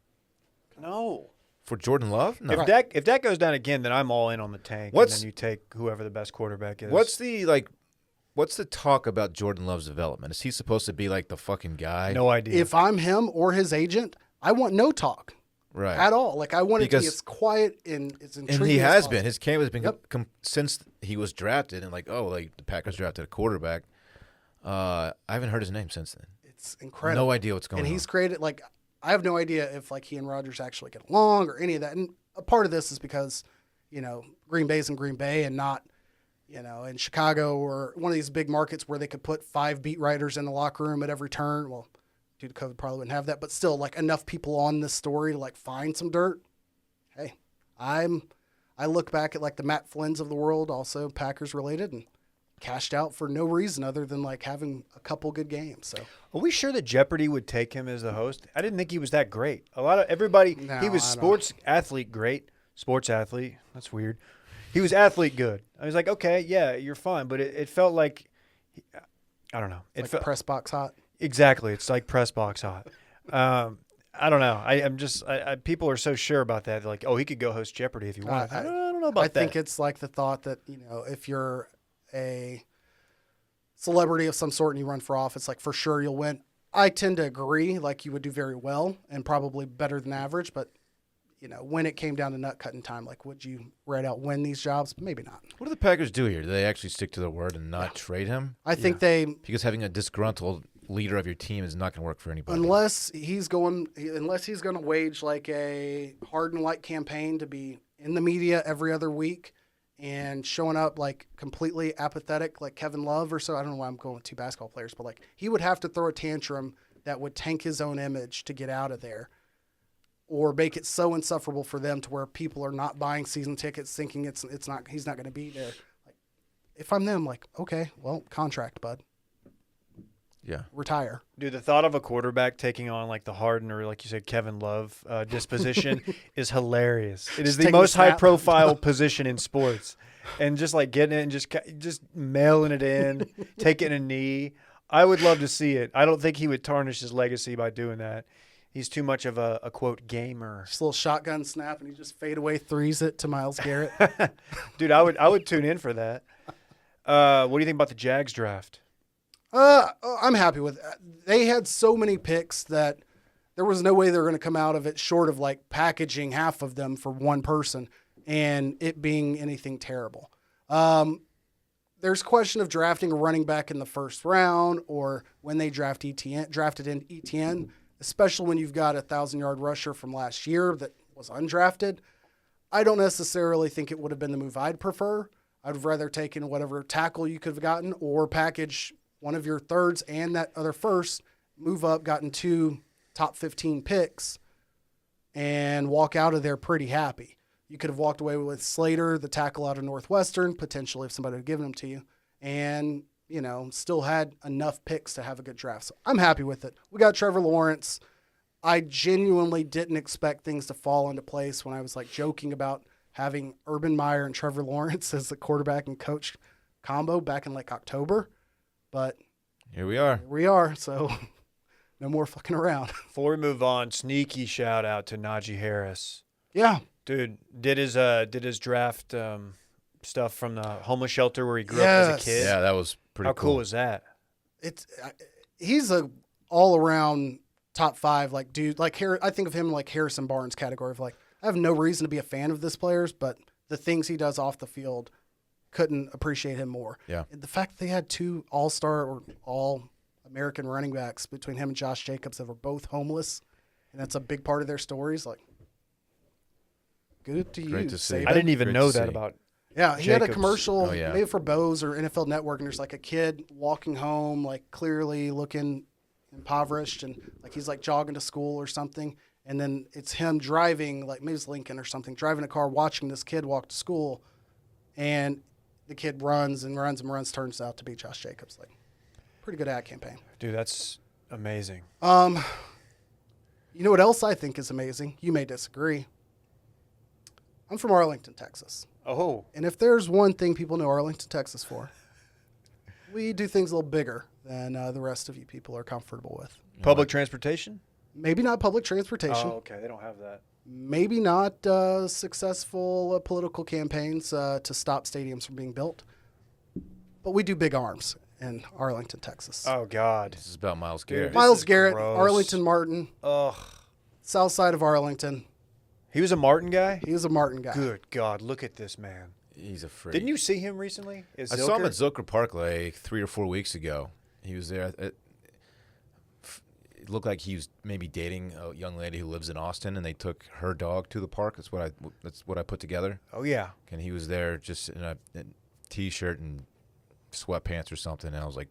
No. for Jordan Love. No. If that goes down again, then I'm all in on the tank. And then you take whoever the best quarterback is. What's the talk about Jordan Love's development? Is he supposed to be like the fucking guy? No idea. If I'm him or his agent, I want no talk right at all. Like I want it to be Because- as quiet and as intriguing And he as has possible. been. His camp has been Yep. since he was drafted, and the Packers drafted a quarterback. I haven't heard his name since then. It's incredible. No idea what's going and on. he's created I have no idea if he and Rodgers actually get along or any of that. And a part of this is because, Green Bay's in Green Bay and not, in Chicago or one of these big markets where they could put 5 beat writers in the locker room at every turn. Well, due to COVID, probably wouldn't have that, but still enough people on this story to find some dirt. Hey, I look back at the Matt Flynn's of the world, also Packers related, and cashed out for no reason other than having a couple good games. So Are we sure that Jeopardy would take him as the host? I didn't think he was that great. A lot of everybody, No, he was I don't. sports athlete great. Sports athlete. That's weird. He was athlete good. I was like, okay, yeah, you're fine. But it felt like, I don't know. It felt press box hot. exactly. It's like press box hot. I don't know. I'm just, people are so sure about that. They're like, oh, he could go host Jeopardy if he wanted. I don't know about I that. think it's the thought that, if you're a celebrity of some sort and you run for office, for sure you'll win. I tend to agree, you would do very well and probably better than average, but when it came down to nut cutting time, would you right out win these jobs? Maybe not. What do the Packers do here? Do they actually stick to their word and not trade him? I think they, Because having a disgruntled leader of your team is not going to work for anybody. unless he's going to wage a hard and light campaign to be in the media every other week and showing up completely apathetic like Kevin Love or so. I don't know why I'm going with 2 basketball players, but he would have to throw a tantrum that would tank his own image to get out of there, or make it so insufferable for them to where people are not buying season tickets thinking he's not going to be there. If I'm them, okay, well, contract, bud. Yeah. Retire. Dude, the thought of a quarterback taking on the Harden or like you said, Kevin Love disposition is hilarious. It is Just the taking the most snap. high-profile position in sports, and just getting it and just mailing it in, taking a knee. I would love to see it. I don't think he would tarnish his legacy by doing that. He's too much of a quote gamer. Just a little shotgun snap, and he just fade away threes it to Myles Garrett. Dude, I would tune in for that. What do you think about the Jags draft? I'm happy with it. They had so many picks that there was no way they were going to come out of it short of packaging half of them for one person and it being anything terrible. There there's question of drafting a running back in the first round or when they drafted in ETN, especially when you've got a 1,000-yard rusher from last year that was undrafted. I don't necessarily think it would have been the move I'd prefer. I'd have rather taken whatever tackle you could have gotten or package one of your thirds and that other first, move up, gotten 2 top 15 picks, and walk out of there pretty happy. You could have walked away with Slater, the tackle out of Northwestern, potentially if somebody had given him to you, and, still had enough picks to have a good draft. So I'm happy with it. We got Trevor Lawrence. I genuinely didn't expect things to fall into place when I was joking about having Urban Meyer and Trevor Lawrence as the quarterback and coach combo back in October. But Here we are. So no more fucking around. Before we move on, sneaky shout out to Najee Harris. Yeah. Dude, did his draft stuff from the homeless shelter where he grew up as a kid. Yeah, that was pretty How cool. cool was that? He's a all around top 5 dude. I think of him like Harrison Barnes category of I have no reason to be a fan of this player's, but the things he does off the field, couldn't appreciate him more. Yeah. And the fact that they had 2 all-star or all-American running backs between him and Josh Jacobs that were both homeless, and that's a big part of their stories. Good to Great you. to see. I didn't even Great know to that see. about. Yeah, he had a Jacobs. commercial Oh, yeah. maybe for Bose or NFL Network, and there's a kid walking home, clearly looking impoverished, and he's jogging to school or something, and then it's him driving, maybe it's Lincoln or something, driving a car, watching this kid walk to school, and the kid runs and runs and runs, turns out to be Josh Jacobs. Pretty good ad campaign. Dude, that's amazing. You know what else I think is amazing? You may disagree. I'm from Arlington, Texas. Oh, And if there's one thing people know Arlington, Texas for, we do things a little bigger than the rest of you people are comfortable with. public transportation? Maybe not public transportation. Oh, okay. They don't have that. Maybe not successful political campaigns to stop stadiums from being built. But we do big arms in Arlington, Texas. Oh, God. This is about Miles Garrett. This Miles is Garrett, gross. Arlington Martin, Ugh. south side of Arlington. He was a Martin guy? He was a Martin guy. Good God. Look at this man. He's a freak. Didn't you see him recently? I saw him at Zilker Park 3 or 4 weeks ago. He was there. It looked like he was maybe dating a young lady who lives in Austin, and they took her dog to the park. That's what I put together. Oh, yeah. And he was there just in a T-shirt and sweatpants or something. And I was like,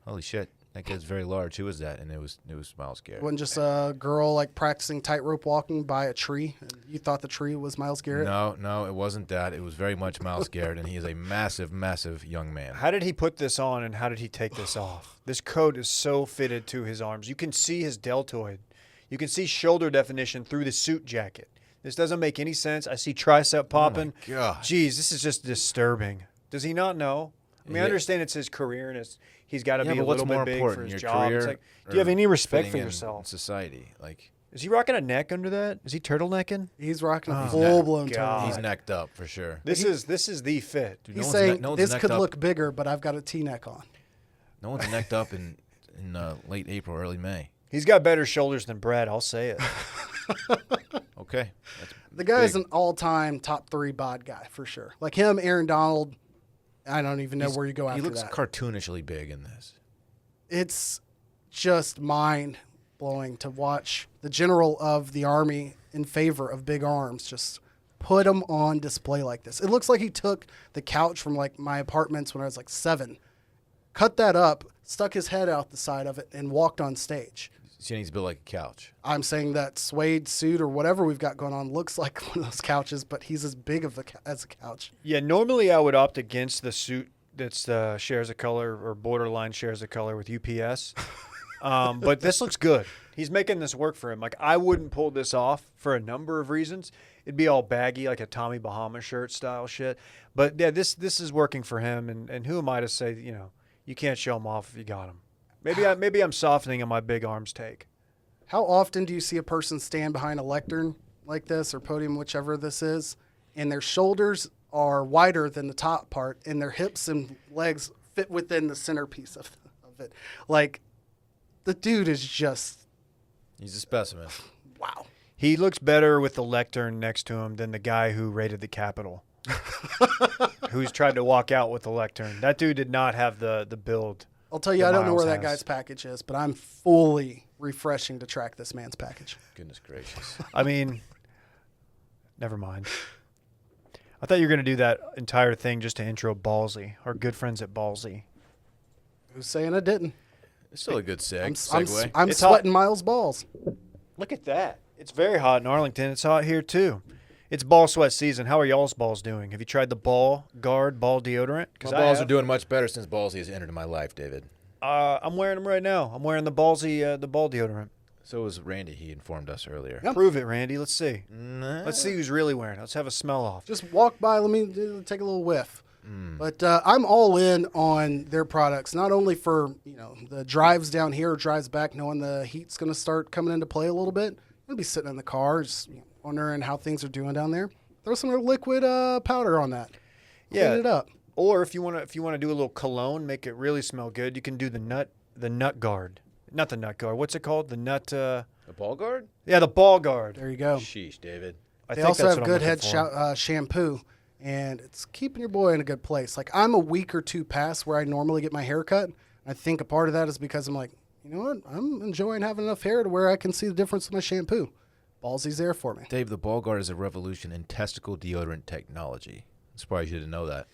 holy shit, that guy's very large. Who is that? And it was Miles Garrett. Wasn't just a girl practicing tightrope walking by a tree, and you thought the tree was Miles Garrett? No, it wasn't that. It was very much Miles Garrett, and he is a massive, massive young man. How did he put this on and how did he take this off? This coat is so fitted to his arms. You can see his deltoid. You can see shoulder definition through the suit jacket. This doesn't make any sense. I see tricep popping. Oh, my God. Jeez, this is just disturbing. Does he not know? I mean, I Yeah. understand it's his career and he's got to Yeah, be but a what's little more bit big important, for his your job. It's career do you have or any respect fitting for in yourself? society? Is he rocking a neck under that? Is he turtlenecking? He's rocking a Oh, full-blown God. turtleneck. He's necked up for sure. This is the fit. Dude, He's no one's saying no one's this necked could up. look bigger, but I've got a T-neck on. No one's necked up in late April, early May. He's got better shoulders than Brad, I'll say it. Okay, that's The guy's big. an all-time top 3 bod guy for sure. Like him, Aaron Donald. I don't even know where you go after He looks that. cartoonishly big in this. It's just mind-blowing to watch the general of the Army in favor of big arms just put them on display like this. It looks like he took the couch from my apartments when I was 7, cut that up, stuck his head out the side of it, and walked on stage. He's built like a couch. I'm saying that suede suit or whatever we've got going on looks like one of those couches, but he's as big as a couch. Yeah, normally I would opt against the suit that's shares a color or borderline shares a color with UPS. But this looks good. He's making this work for him. I wouldn't pull this off for a number of reasons. It'd be all baggy, like a Tommy Bahama shirt style shit. But yeah, this is working for him. And who am I to say, you can't show him off if you got him. Maybe I'm softening on my big arms take. How often do you see a person stand behind a lectern like this or podium, whichever this is, and their shoulders are wider than the top part and their hips and legs fit within the centerpiece of it? The dude is just, He's a specimen. wow. He looks better with the lectern next to him than the guy who raided the Capitol. who's tried to walk out with the lectern. That dude did not have the build. I'll tell you, that I don't know Miles where that has. guy's package is, but I'm fully refreshing to track this man's package. Goodness gracious. I mean, never mind. I thought you were going to do that entire thing just to intro Ballsy, our good friends at Ballsy. Who's saying I didn't? It's still a good I'm segue. It's sweating Miles' balls. Look at that. It's very hot in Arlington. It's hot here, too. It's ball sweat season. How are y'all's balls doing? Have you tried the ball deodorant? My balls are doing much better since Ballsy has entered my life, David. I'm wearing them right now. I'm wearing the ball deodorant. So was Randy. He informed us earlier. Yep. Prove it, Randy. Let's see. Nah. Let's see who's really wearing it. Let's have a smell off. Just walk by. Let me take a little whiff. But I'm all in on their products, not only for the drives down here or drives back, knowing the heat's going to start coming into play a little bit. I'm going to be sitting in the car, just wondering how things are doing down there. Throw some liquid powder on that. Clean it up. Or if you want to do a little cologne, make it really smell good, you can do the nut guard. Not the nut guard. What's it called? The nut. The ball guard? Yeah, the ball guard. There you go. Sheesh, David. They also have good head shampoo, and it's keeping your boy in a good place. Like, I'm a week or two past where I normally get my hair cut. I think a part of that is because I'm like, you know what? I'm enjoying having enough hair to where I can see the difference with my shampoo. Ballsy's there for me. Dave, the ball guard is a revolution in testicle deodorant technology. I'm surprised you didn't know that.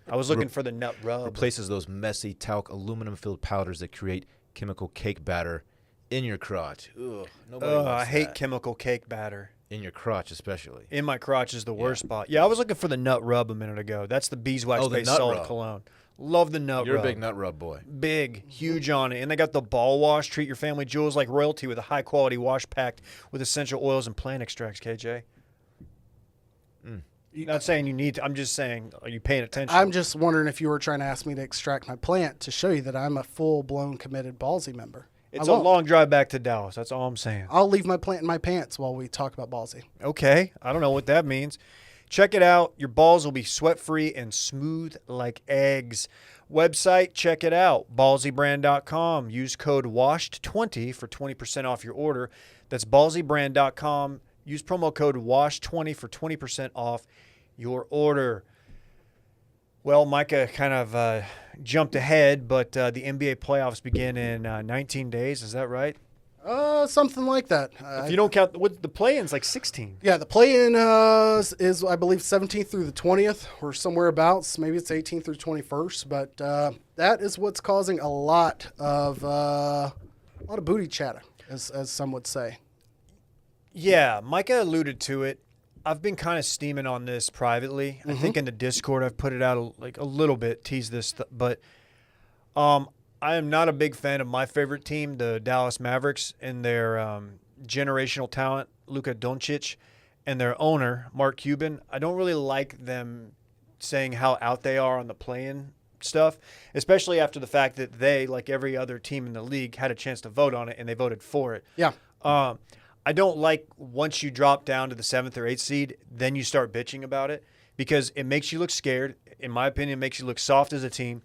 I was looking for the nut rub. Replaces those messy talc aluminum-filled powders that create chemical cake batter in your crotch. Ugh, nobody wants I hate that. chemical cake batter. In your crotch, especially. In my crotch is the worst spot. Yeah, I was looking for the nut rub a minute ago. That's the beeswax-based nut solid rub. cologne. Love the nut You're rub. a big nut rub boy. Big, huge on it. And they got the ball wash. Treat your family jewels like royalty with a high-quality wash packed with essential oils and plant extracts, KJ. Not saying you need to. I'm just saying, are you paying attention? I'm just wondering if you were trying to ask me to extract my plant to show you that I'm a full-blown committed Ballsy member. It's I a won't. long drive back to Dallas. That's all I'm saying. I'll leave my plant in my pants while we talk about Ballsy. Okay. I don't know what that means. Check it out. Your balls will be sweat-free and smooth like eggs. Website, check it out. Ballsybrand.com. Use code WASHED20 for 20% off your order. That's ballsybrand.com. Use promo code WASH20 for 20% off your order. Well, Micah kind of jumped ahead, but the NBA playoffs begin in 19 days. Is that right? Something like that. If you don't count, the play-in's like 16. Yeah, the play-in is, I believe, 17th through the 20th, or somewhere abouts. Maybe it's 18th through 21st, but that is what's causing a lot of booty chatter, as some would say. Yeah, Micah alluded to it. I've been kind of steaming on this privately. I think in the Discord I've put it out a little bit, teased this, but I am not a big fan of my favorite team, the Dallas Mavericks, and their generational talent, Luka Doncic, and their owner, Mark Cuban. I don't really like them saying how out they are on the play-in stuff, especially after the fact that they, like every other team in the league, had a chance to vote on it, and they voted for it. Yeah. I don't like once you drop down to the 7th or 8th seed, then you start bitching about it because it makes you look scared. In my opinion, it makes you look soft as a team.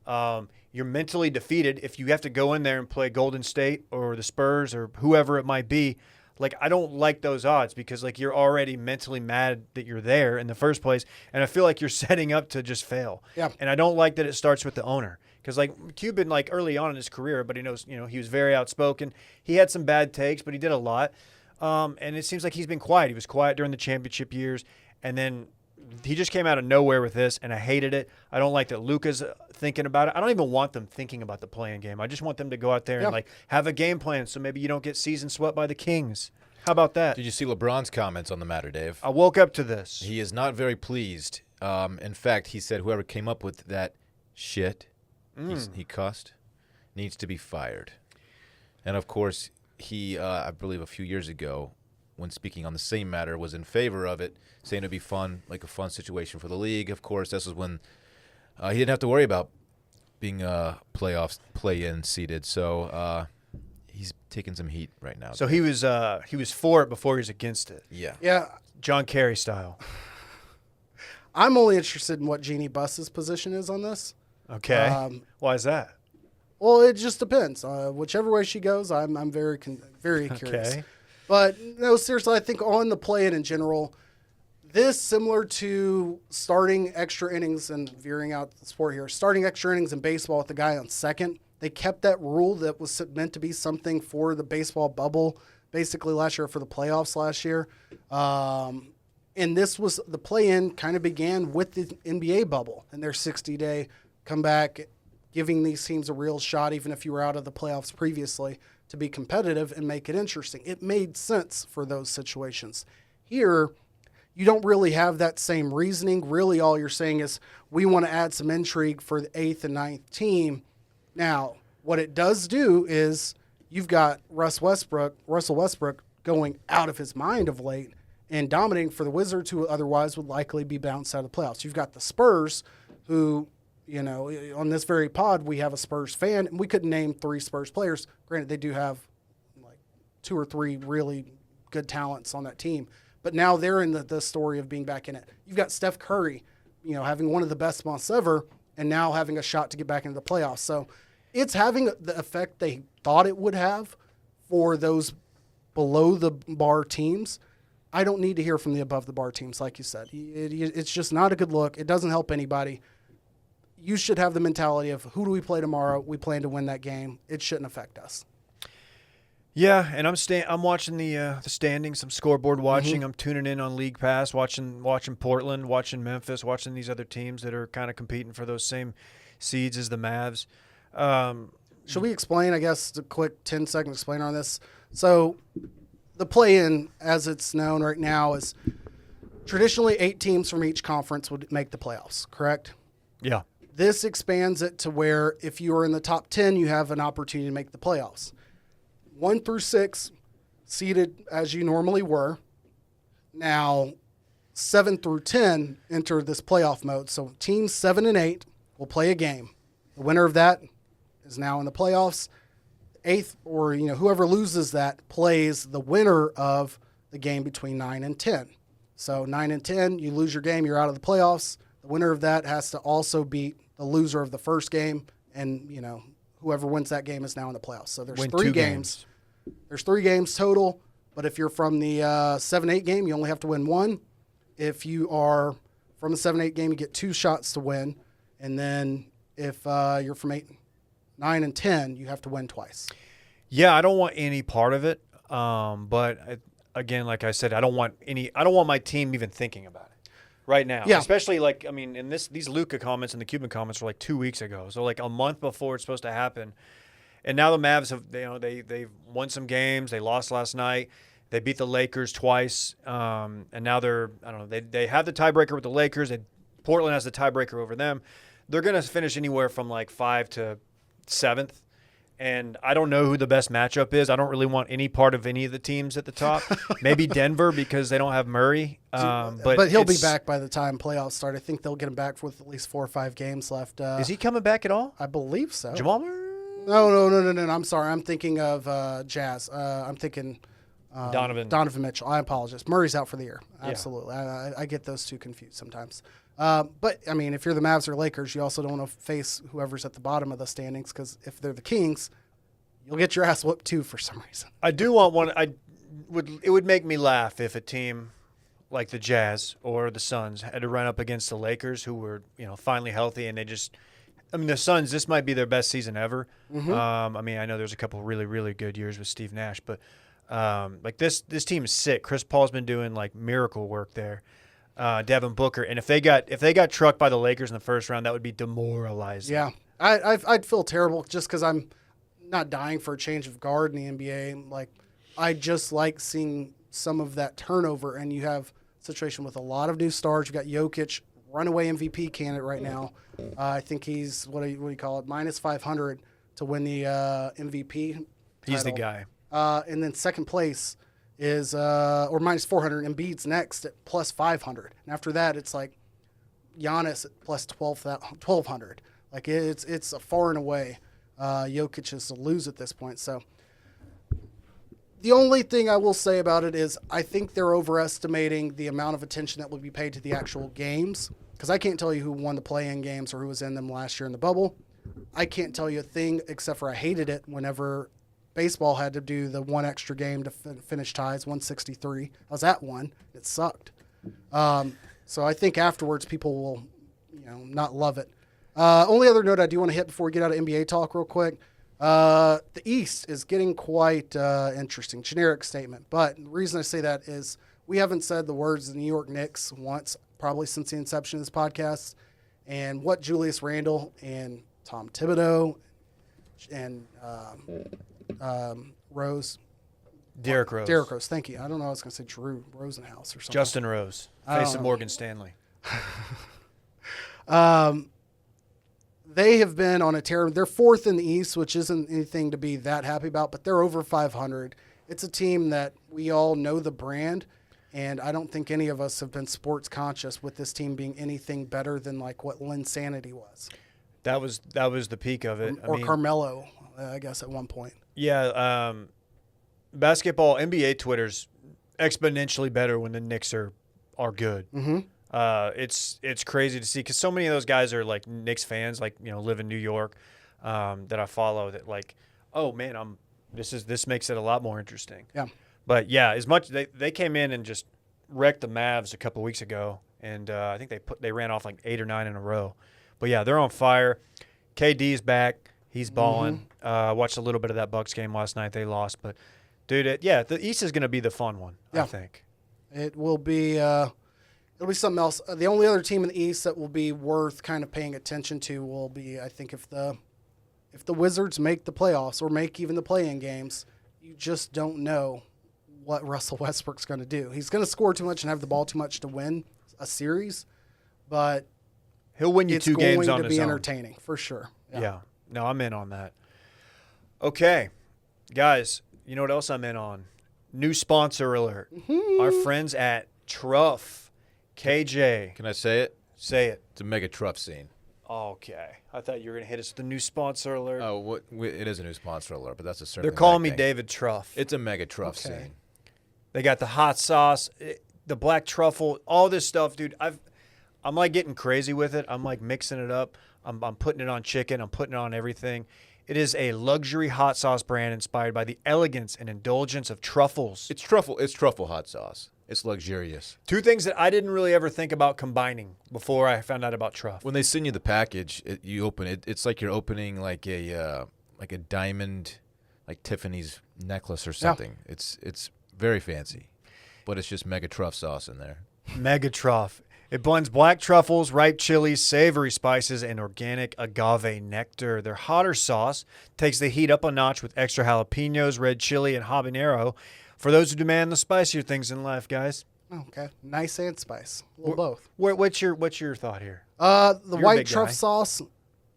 You're mentally defeated if you have to go in there and play Golden State or the Spurs or whoever it might be. Like, I don't like those odds because, like, you're already mentally mad that you're there in the first place, and I feel like you're setting up to just fail. Yeah. And I don't like that it starts with the owner. Because, like, Cuban, like, early on in his career, everybody knows, he was very outspoken. He had some bad takes, but he did a lot. And it seems like he's been quiet. He was quiet during the championship years. And then he just came out of nowhere with this, and I hated it. I don't like that Luka's thinking about it. I don't even want them thinking about the play-in game. I just want them to go out there and, like, have a game plan so maybe you don't get season swept by the Kings. How about that? Did you see LeBron's comments on the matter, Dave? I woke up to this. He is not very pleased. In fact, he said whoever came up with that shit, he cussed, needs to be fired. And, of course, he, I believe a few years ago, when speaking on the same matter, was in favor of it, saying it'd be fun, like a fun situation for the league. Of course, this is when he didn't have to worry about being playoffs, play-in seeded. So he's taking some heat right now. So he was for it before he was against it. Yeah. Yeah. John Kerry style. I'm only interested in what Jeannie Buss's position is on this. Okay. Why is that? Well, it just depends. Whichever way she goes, I'm very curious. Okay. But no, seriously, I think on the play-in general, This similar to starting extra innings and veering out the sport here, starting extra innings in baseball with the guy on second. They kept that rule that was meant to be something for the baseball bubble, basically last year for the playoffs last year. And this was the play-in kind of began with the NBA bubble and their 60-day comeback, giving these teams a real shot, even if you were out of the playoffs previously, to be competitive and make it interesting. It made sense for those situations. Here, you don't really have that same reasoning. Really, all you're saying is we want to add some intrigue for the 8th and 9th team. Now, what it does do is you've got Russell Westbrook going out of his mind of late and dominating for the Wizards, who otherwise would likely be bounced out of the playoffs. You've got the Spurs, who, on this very pod, we have a Spurs fan, and we couldn't name 3 Spurs players. Granted, they do have like 2 or 3 really good talents on that team, but now they're in the story of being back in it. You've got Steph Curry, having one of the best months ever, and now having a shot to get back into the playoffs. So it's having the effect they thought it would have for those below the bar teams. I don't need to hear from the above the bar teams, like you said. It's just not a good look. It doesn't help anybody. You should have the mentality of, who do we play tomorrow? We plan to win that game. It shouldn't affect us. Yeah, and I'm watching the standings. I'm scoreboard watching. Mm-hmm. I'm tuning in on League Pass, watching Portland, watching Memphis, watching these other teams that are kind of competing for those same seeds as the Mavs. Should we explain, I guess, a quick 10-second explainer on this? So the play-in, as it's known right now, is traditionally 8 teams from each conference would make the playoffs, correct? Yeah. This expands it to where if you are in the top 10, you have an opportunity to make the playoffs. 1 through 6 seeded as you normally were. Now, 7 through 10 enter this playoff mode. So teams 7 and 8 will play a game. The winner of that is now in the playoffs. 8th, or whoever loses that, plays the winner of the game between 9 and 10. So 9 and 10, you lose your game, you're out of the playoffs. The winner of that has to also beat the loser of the first game, and whoever wins that game is now in the playoffs. So there's 3 games. There's 3 games total, but if you're from the 7-8 game, you only have to win 1. If you are from the 7-8 game, you get 2 shots to win, and then if you're from 8, 9, and 10, you have to win twice. Yeah, I don't want any part of it. But again, like I said, I don't want my team even thinking about it right now. Yeah. Especially in these Luka comments and the Cuban comments were like 2 weeks ago. So like a month before it's supposed to happen. And now the Mavs have, they've won some games. They lost last night. They beat the Lakers twice. And now they have the tiebreaker with the Lakers. Portland has the tiebreaker over them. They're going to finish anywhere from like 5 to 7th. And I don't know who the best matchup is. I don't really want any part of any of the teams at the top. Maybe Denver because they don't have Murray. But he'll be back by the time playoffs start. I think they'll get him back with at least 4 or 5 games left. Is he coming back at all? I believe so. Jamal Murray? No. I'm sorry. I'm thinking of Jazz. I'm thinking Donovan Mitchell. I apologize. Murray's out for the year. Absolutely. Yeah. I get those two confused sometimes. But, I mean, if you're the Mavs or Lakers, you also don't want to face whoever's at the bottom of the standings because if they're the Kings, you'll get your ass whooped too for some reason. I do want one. It would make me laugh if a team like the Jazz or the Suns had to run up against the Lakers who were, finally healthy and the Suns, this might be their best season ever. Mm-hmm. I know there's a couple really, really good years with Steve Nash, but this team is sick. Chris Paul's been doing like miracle work there. Devin Booker, and if they got trucked by the Lakers in the first round, that would be demoralizing. Yeah, I'd feel terrible just because I'm not dying for a change of guard in the NBA. Like, I just like seeing some of that turnover, and you have a situation with a lot of new stars. You got Jokic, runaway MVP candidate right now. I think he's what do you call it, minus 500 to win the MVP. He's the title. guy. And then second place is or minus 400. Embiid's next at plus 500. And after that, it's like Giannis at plus 1,200. Like it's a far and away. Jokic is to lose at this point. So the only thing I will say about it is I think they're overestimating the amount of attention that will be paid to the actual games. Because I can't tell you who won the play-in games or who was in them last year in the bubble. I can't tell you a thing except for I hated it whenever baseball had to do the one extra game to finish ties, 163. I was at one. It sucked. So I think afterwards people will, not love it. Only other note I do want to hit before we get out of NBA talk real quick. The East is getting quite interesting. Generic statement. But the reason I say that is we haven't said the words of the New York Knicks once, probably since the inception of this podcast. And what Julius Randle and Tom Thibodeau and Rose. Derrick Rose. Derrick Rose, thank you. I don't know, I was going to say Drew Rosenhaus or something. Justin Rose, face of Morgan Stanley. They have been on a tear. They're fourth in the East, which isn't anything to be that happy about, but they're over 500. It's a team that we all know the brand, and I don't think any of us have been sports conscious with this team being anything better than like what Linsanity was. That was the peak of it. Or Carmelo, I guess, at one point. Yeah, basketball, NBA Twitter's exponentially better when the Knicks are good. Mm-hmm. It's crazy to see because so many of those guys are like Knicks fans, like live in New York, that I follow. That like, oh man, this makes it a lot more interesting. Yeah. But yeah, as much they came in and just wrecked the Mavs a couple of weeks ago, and I think they ran off like 8 or 9 in a row. But yeah, they're on fire. KD's back. He's balling. Watched a little bit of that Bucks game last night. They lost, but dude, the East is going to be the fun one. Yeah. I think It will be. It'll be something else. The only other team in the East that will be worth kind of paying attention to will be, I think, if the Wizards make the playoffs or make even the play-in games, you just don't know what Russell Westbrook's going to do. He's going to score too much and have the ball too much to win a series, but he'll win you 2 games on his own. It's going to be entertaining for sure. Yeah. No, I'm in on that. Okay, guys, you know what else I'm in on? New sponsor alert. Mm-hmm. Our friends at Truff. KJ. Can I say it? Say it. It's a mega truff scene. Okay. I thought you were going to hit us with the new sponsor alert. Oh, it is a new sponsor alert, but that's a certain. They're calling me David Truff. It's a mega truff scene. They got the hot sauce, the black truffle, all this stuff, dude. I'm like getting crazy with it. I'm like mixing it up. I'm putting it on chicken. I'm putting it on everything. It is a luxury hot sauce brand inspired by the elegance and indulgence of truffles. It's truffle hot sauce. It's luxurious. 2 things that I didn't really ever think about combining before I found out about Truff. When they send you the package, you open it. It's like you're opening like a diamond, like Tiffany's necklace or something. Yeah. It's very fancy, but it's just mega truff sauce in there. Mega Truff. It blends black truffles, ripe chilies, savory spices, and organic agave nectar. Their hotter sauce takes the heat up a notch with extra jalapenos, red chili, and habanero. For those who demand the spicier things in life, guys. Okay, nice and spice, a little both. What's your thought here? The white truff sauce,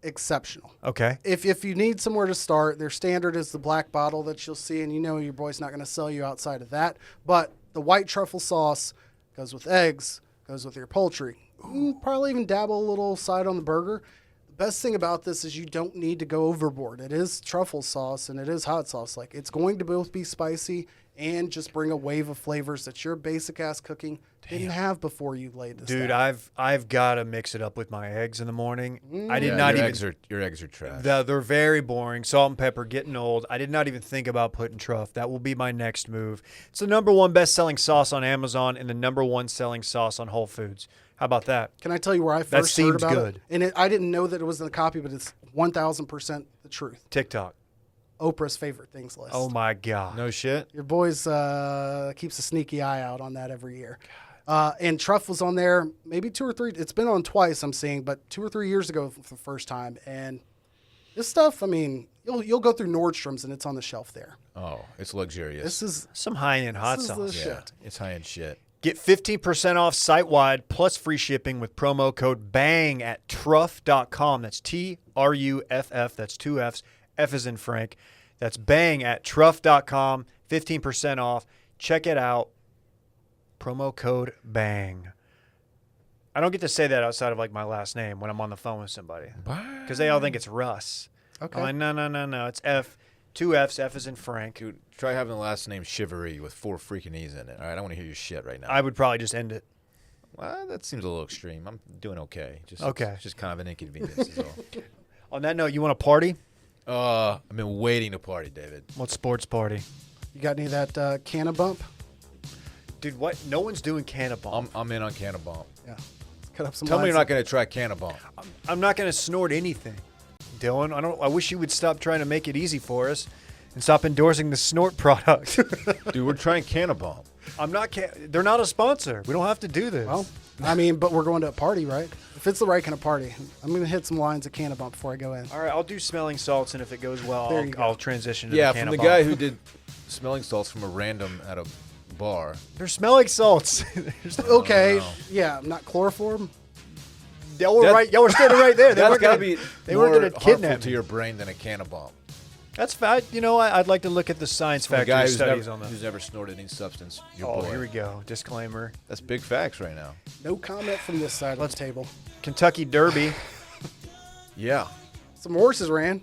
exceptional. Okay. If you need somewhere to start, their standard is the black bottle that you'll see, and your boy's not going to sell you outside of that. But the white truffle sauce goes with eggs, goes with your poultry. Probably even dabble a little side on the burger. The best thing about this is you don't need to go overboard. It is truffle sauce and it is hot sauce. Like, it's going to both be spicy and just bring a wave of flavors that your basic ass cooking didn't have before you laid this Dude, down. I've got to mix it up with my eggs in the morning. I did Yeah, not your even. your eggs are trash. They're very boring. Salt and pepper, getting old. I did not even think about putting Truff. That will be my next move. It's the #1 best-selling sauce on Amazon and the #1 selling sauce on Whole Foods. How about that? Can I tell you where I first heard seems about good. it? And I didn't know that it was in the copy, but it's 1,000% the truth. TikTok. Oprah's favorite things list. Oh my God. No shit. Your boys keeps a sneaky eye out on that every year. And Truff was on there maybe 2 or 3. It's been on twice, I'm seeing, but 2 or 3 years ago for the first time. And this stuff, I mean, you'll go through Nordstrom's and it's on the shelf there. Oh, it's luxurious. This is Some high-end hot This is sauce. the yeah, shit. it's high end shit. Get 15% off site-wide plus free shipping with promo code BANG at truff.com. That's TRUFF. That's 2 F's. F is in Frank. That's BANG at truff.com. 15% off. Check it out. Promo code BANG. I don't get to say that outside of like my last name when I'm on the phone with somebody because they all think it's Russ. okay. I'm like, no. It's F. 2 F's. F is in Frank. Dude, try having the last name Shivery with 4 freaking E's in it. All right, I want to hear your shit right now. I would probably just end it. Well, that seems a little extreme. I'm doing okay. Okay. It's just kind of an inconvenience is all. On that note, you want to party? I've been waiting to party, David. What sports party? You got any of that canna bump? Dude, what? No one's doing Cannabomb. I'm in on Cannabomb. Yeah. Let's cut up some Tell me lines. you're not going to try Cannabomb. I'm not going to snort anything, Dylan. I wish you would stop trying to make it easy for us and stop endorsing the snort product. Dude, we're trying Cannabomb. I'm not. They're not a sponsor. We don't have to do this. Well, I mean, but we're going to a party, right? If it's the right kind of party, I'm going to hit some lines of Cannabomb before I go in. All right, I'll do smelling salts, and if it goes well, There you go. I'll transition to Yeah, the from the Cannabomb. guy who did smelling salts from a random at a bar. They're smelling salts. Okay, no. yeah, not chloroform. Y'all were That- right. Y'all were standing right there. They That's weren't got to gonna be They weren't more going to harmful kidnap to me. your brain than a Cannabomb. That's fine. You know, I'd like to look at the science From a factory guy who's studies never, on that. who's never snorted any substance. Your Oh, boy. here we go. Disclaimer. That's big facts right now. No comment from this side of the table. Kentucky Derby. Yeah. Some horses ran.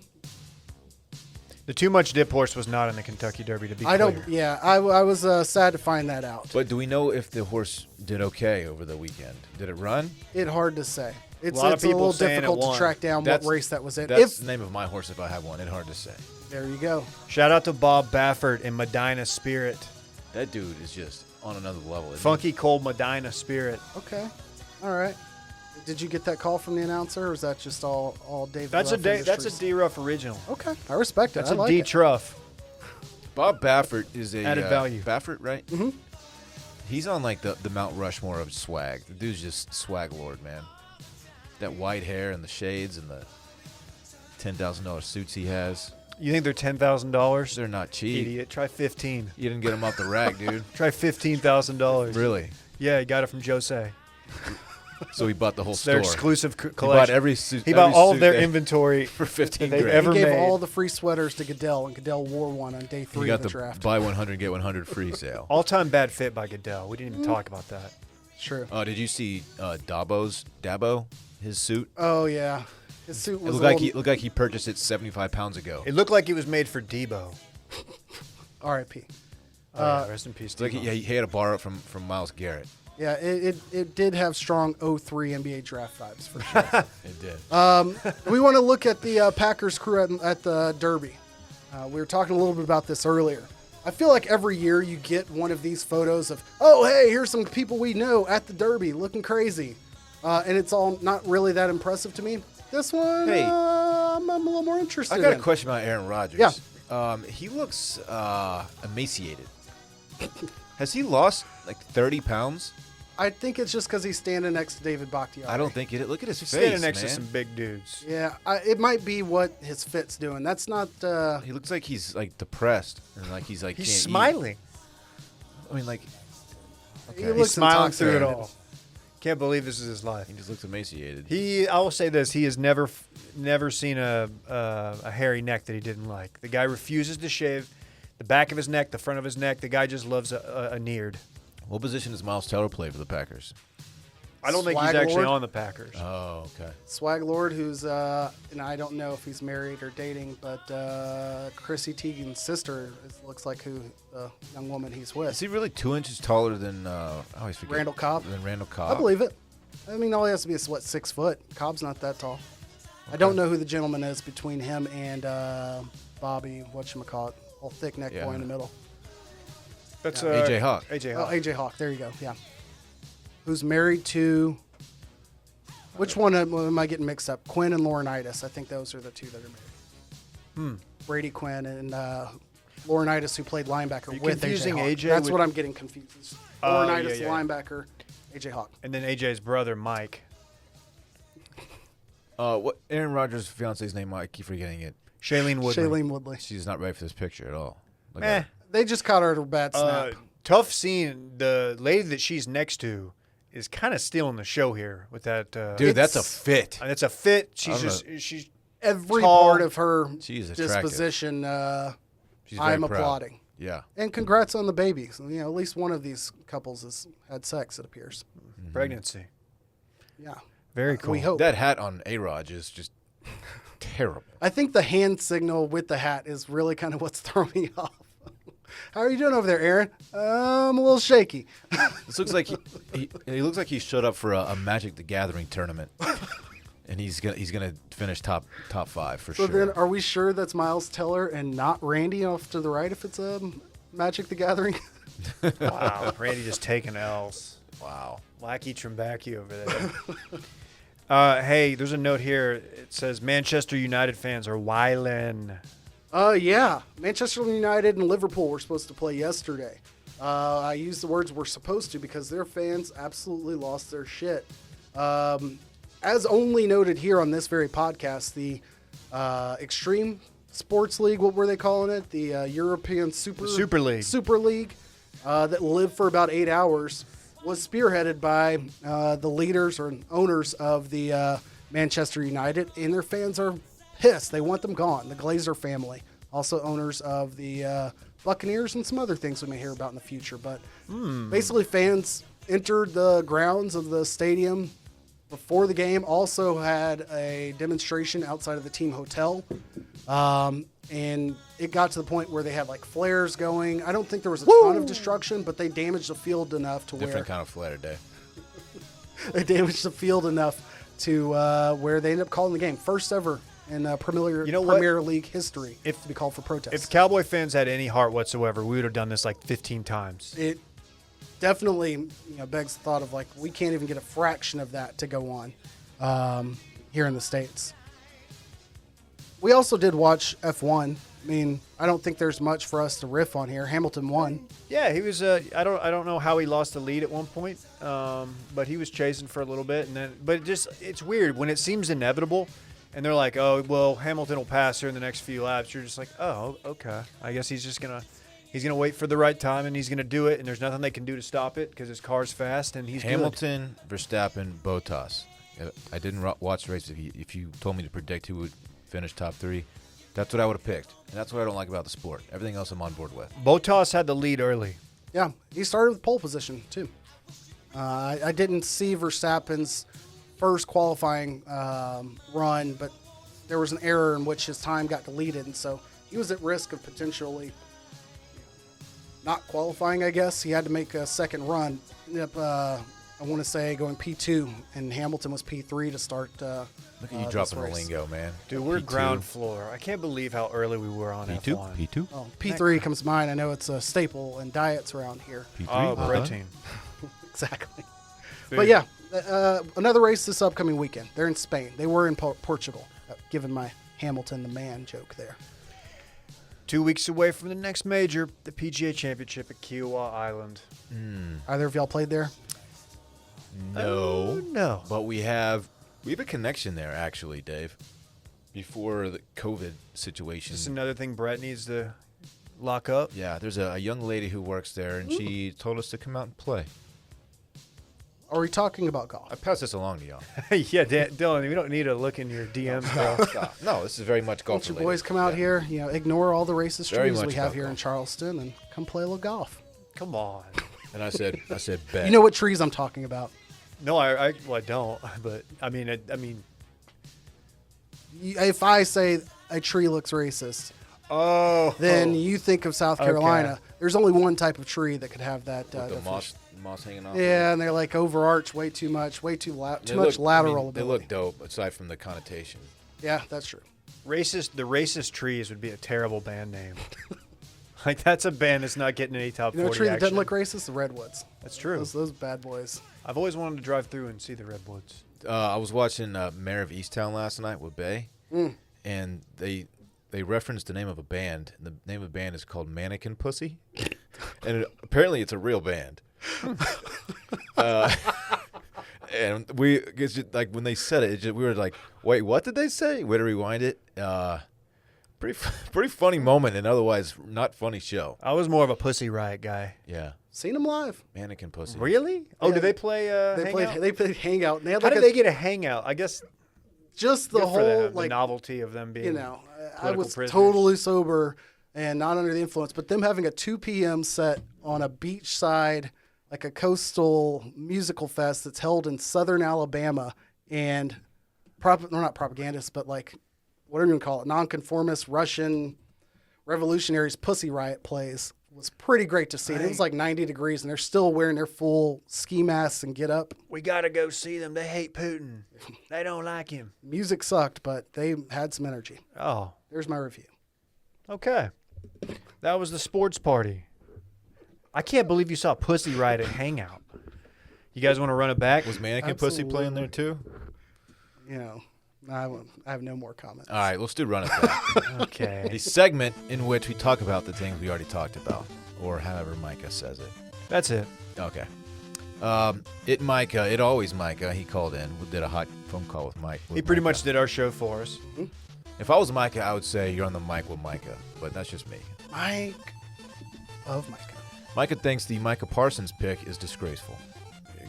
The Too Much Dip horse was not in the Kentucky Derby, to be I clear. don't. Yeah, I was sad to find that out. But do we know if the horse did okay over the weekend? Did it run? It's hard to say. It's lot of a people little saying it difficult to won. track down That's- what race that was in. That's If the name of my horse if I have one. It's hard to say. there you go. Shout out to Bob Baffert and Medina Spirit. That dude is just on another level. isn't he? Funky Cold Medina Spirit. Okay, all right. Did you get that call from the announcer, or is that just all David? That's Ruff That's a Industries? D Ruff original. Okay, I respect it. That's I a like D it. Truff. Bob Baffert is a Added value. Baffert, right? Mm-hmm. He's on like the Mount Rushmore of swag. The dude's just swag lord, man. That white hair and the shades and the $10,000 suits he has. You think they're $10,000? They're not cheap. Idiot. Try 15. You didn't get them off the rack, dude. Try $15,000. Really? Yeah, he got it from Jose. So he bought the whole It's their store. exclusive He bought collection. every suit. He bought every all of suit their they- inventory for 15 they've grand. ever He gave made. all the free sweaters to Goodell, and Goodell wore one on day He 3 got of the the draft. buy 100 get 100 free sale. All-time bad fit by Goodell. We didn't even talk about that. True. Did you see Dabo, his suit? Oh yeah, his suit It was looked like he purchased it 75 pounds ago. It looked like it was made for Debo. R.I.P. Oh, yeah, rest in peace, It's like Debo. he had to borrow it from Myles Garrett. Yeah, it did have strong 03 NBA draft vibes for sure. It did. We want to look at the Packers crew at the Derby. We were talking a little bit about this earlier. I feel like every year you get one of these photos of, oh, hey, here's some people we know at the Derby looking crazy. And it's all not really that impressive to me. This one, Hey. I'm a little more interested I got in. a question about Aaron Rodgers. Yeah. He looks emaciated. Has he lost like 30 pounds? I think it's just because he's standing next to David Bakhtiari. I don't think it. Look at his He's face, standing next man. to some big dudes. Yeah, it might be what his fit's doing. That's not. He looks like he's like depressed and like he's like He's can't eat. smiling. I mean, like He okay. looks He's smiling through it intoxicated. all. Can't believe this is his life. He just looks emaciated. I will say this: he has never seen a hairy neck that he didn't like. The guy refuses to shave the back of his neck, the front of his neck. The guy just loves a neared. What position does Miles Teller play for the Packers? I don't think he's Swag actually lord? on the Packers. Oh, okay. Swag Lord, who's and I don't know if he's married or dating, but Chrissy Teigen's sister looks like who the young woman he's Is with. he really 2 inches taller than I always forget Randall Cobb? Than Randall Cobb. I believe it. I mean, all he has to be is 6 foot. Cobb's not that tall. I don't know who the gentleman is between him and Bobby, whatchamacallit, old thick neck Yeah. boy in the middle. That's AJ Hawk. AJ Oh, Hawk. AJ Hawk. There you go. Yeah. Who's married to? Which one am I getting mixed up? Quinn and Laurinaitis. I think those are the two that are married. Brady Quinn and Laurinaitis, who played linebacker you with confusing AJ Hawk. AJ That's with- what I'm getting confused. Oh, Laurinaitis, yeah. linebacker, AJ Hawk. And then AJ's brother, Mike. What Aaron Rodgers' fiance's name? I keep forgetting it. Shailene Woodley. Shailene Woodley. She's not ready for this picture at all. Look Eh. at her. They just caught her at a bad snap. Tough scene. The lady that she's next to is kind of stealing the show here with that. Dude, that's a It's- fit. and it's a fit. She's I don't just know. she's Every tall. part of her She's attractive. disposition, She's very I'm proud. applauding. Yeah. And congrats on the baby. So, you know, at least one of these couples has had sex, it appears. pregnancy. Yeah. Very cool. We hope. That hat on A-Rod is just terrible. I think the hand signal with the hat is really kind of what's throwing me off. How are you doing over there, Aaron? I'm a little shaky. This looks like he looks like he showed up for a Magic the Gathering tournament, and he's gonna finish top 5 for So sure. then, are we sure that's Miles Teller and not Randy off to the right if it's Magic the Gathering? Wow, Randy just taking L's. Wow. Wacky Trimbacki over there. Hey, there's a note here. It says Manchester United fans are wildin'. Yeah. Manchester United and Liverpool were supposed to play yesterday. I use the words "we're supposed to" because their fans absolutely lost their shit. As only noted here on this very podcast, the Extreme Sports League, what were they calling it? The European Super League. Super League that lived for about 8 hours was spearheaded by the leaders or owners of the Manchester United, and their fans are pissed. They want them gone. The Glazer family, also owners of the Buccaneers and some other things we may hear about in the future. But basically, fans entered the grounds of the stadium before the game, also had a demonstration outside of the team hotel. And it got to the point where they had like flares going. I don't think there was a ton of destruction, but they damaged the field enough to Different kind of flare today. they damaged the field enough to where they ended up calling the game first ever in Premier League history to be called for protest. If Cowboy fans had any heart whatsoever, we would have done this like 15 times. It definitely begs the thought of like we can't even get a fraction of that to go on here in the States. We also did watch F1. I mean, I don't think there's much for us to riff on here. Hamilton won. Yeah, he was. I don't know how he lost the lead at one point, but he was chasing for a little bit, and then. But it's weird when it seems inevitable, and they're like, "Oh, well, Hamilton will pass here in the next few laps." You're just like, "Oh, okay. I guess he's gonna wait for the right time, and he's gonna do it, and there's nothing they can do to stop it because his car's fast, and he's Hamilton, good. Verstappen, Bottas. I didn't watch the race. If you told me to predict who would finish top 3, that's what I would have picked. And that's what I don't like about the sport. Everything else I'm on board with. Bottas had the lead early. Yeah, he started with pole position, too. I didn't see Verstappen's first qualifying run, but there was an error in which his time got deleted, and so he was at risk of potentially not qualifying, I guess. He had to make a second run. I want to say going P2, and Hamilton was P3 to start. Look at you dropping the lingo, man. Dude, we're P2. Ground floor. I can't believe how early we were on P2? F1. P2? Oh, P3 comes to mind. I know it's a staple in diets around here. P3? Oh, bread team. Exactly. Food. But yeah, another race this upcoming weekend. They're in Spain. They were in Portugal. Given my Hamilton the man joke there. 2 weeks away from the next major, the PGA Championship at Kiowa Island. Either of y'all played there? No. No. But we have a connection there, actually, Dave. Before the COVID situation. Is this another thing Brett needs to lock up? Yeah, there's a young lady who works there, and she told us to come out and play. Are we talking about golf? I pass this along to y'all. Yeah, Dylan, we don't need to look in your DMs, bro. No, this is very much golf Don't you related. boys come out here, ignore all the racist Very trees much we have about here in golf. Charleston and come play a little golf. Come on. And I said, bet. You know what trees I'm talking about. No, I don't. But I mean, If I say a tree looks racist, then you think of South Carolina. There's only one type of tree that could have that. With the definition. moss hanging off. Yeah, and they're like overarched way too much, too much lateral They ability. look dope, aside from the connotation. Yeah, that's true. the racist trees would be a terrible band name. Like that's a band that's not getting any top 40 You know a tree that doesn't action. look racist? The redwoods. That's true. Those bad boys. I've always wanted to drive through and see the redwoods. I was watching Mayor of Easttown last night with Bay, and they referenced the name of a band. And the name of the band is called Mannequin Pussy, and apparently it's a real band. And it's just, like when they said it, we were like, "Wait, what did they say?" We had to rewind it. Pretty funny moment, and otherwise not funny show. I was more of a Pussy Riot guy. Yeah, Seen them live. Mannequin Pussy. Really? Oh, Yeah. did they play Hangout? They played Hangout. And they had How like did they get a hangout? I guess just the good for whole them, like the novelty of them being. I political was prisoners. totally sober and not under the influence, but them having a 2 p.m. set on a beachside, like a coastal musical fest that's held in southern Alabama, and not propagandists, but like whatever you want to call it, nonconformist Russian revolutionaries Pussy Riot plays was pretty great to see. It was like 90 degrees, and they're still wearing their full ski masks and get up. We gotta go see them. They hate Putin. They don't like him. Music sucked, but they had some energy. Oh, There's my review. okay. That was the sports party. I can't believe you saw Pussy Riot at Hangout. You guys want to run it back? Was Mannequin Pussy playing there too? You know, I have no more comments. All right, let's do Run It Back. Okay. The segment in which we talk about the things we already talked about, or however Micah says it. That's it. Okay. It always Micah. He called in. We did a hot phone call with Mike. He pretty much did our show for us. If I was Micah, I would say you're on the mic with Micah, but that's just me. Mike of Micah. Micah thinks the Micah Parsons pick is disgraceful.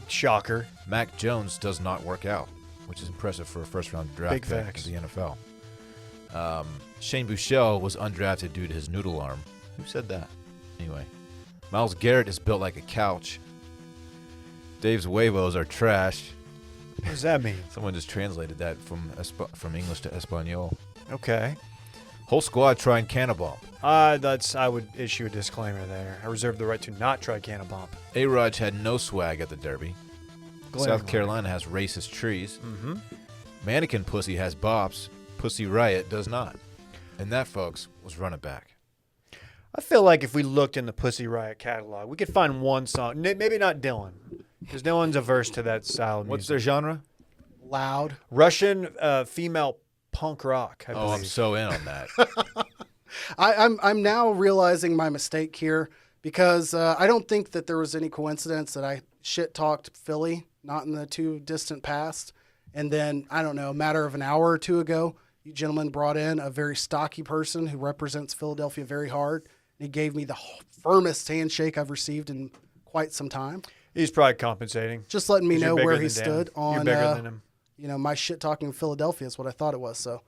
Shocker. Mac Jones does not work out, which is impressive for a first-round draft Big pick facts. in the NFL. Shane Buechele was undrafted due to his noodle arm. Who said that? Anyway, Myles Garrett is built like a couch. Dave's huevos are trash. What does that mean? Someone just translated that from English to Espanol. Okay. Whole squad trying Cannabomb. I would issue a disclaimer there. I reserve the right to not try Cannabomb. A-Raj had no swag at the Derby. Glaring South Carolina has racist trees. Mm-hmm. Mannequin Pussy has bops. Pussy Riot does not. And that, folks, was Run It Back. I feel like if we looked in the Pussy Riot catalog, we could find one song. Maybe not Dylan, because Dylan's averse to that style of What's music. their genre? Loud. Russian female punk rock, I Oh, believe. I'm so in on that. I'm now realizing my mistake here because I don't think that there was any coincidence that I shit talked Philly, not in the too distant past, and then I don't know, a matter of an hour or two ago, you gentlemen brought in a very stocky person who represents Philadelphia very hard. And he gave me the firmest handshake I've received in quite some time. He's probably compensating. Just letting me 'Cause know you're bigger where than he Dan. stood You're on, bigger than him. my shit talking Philadelphia is what I thought it was. So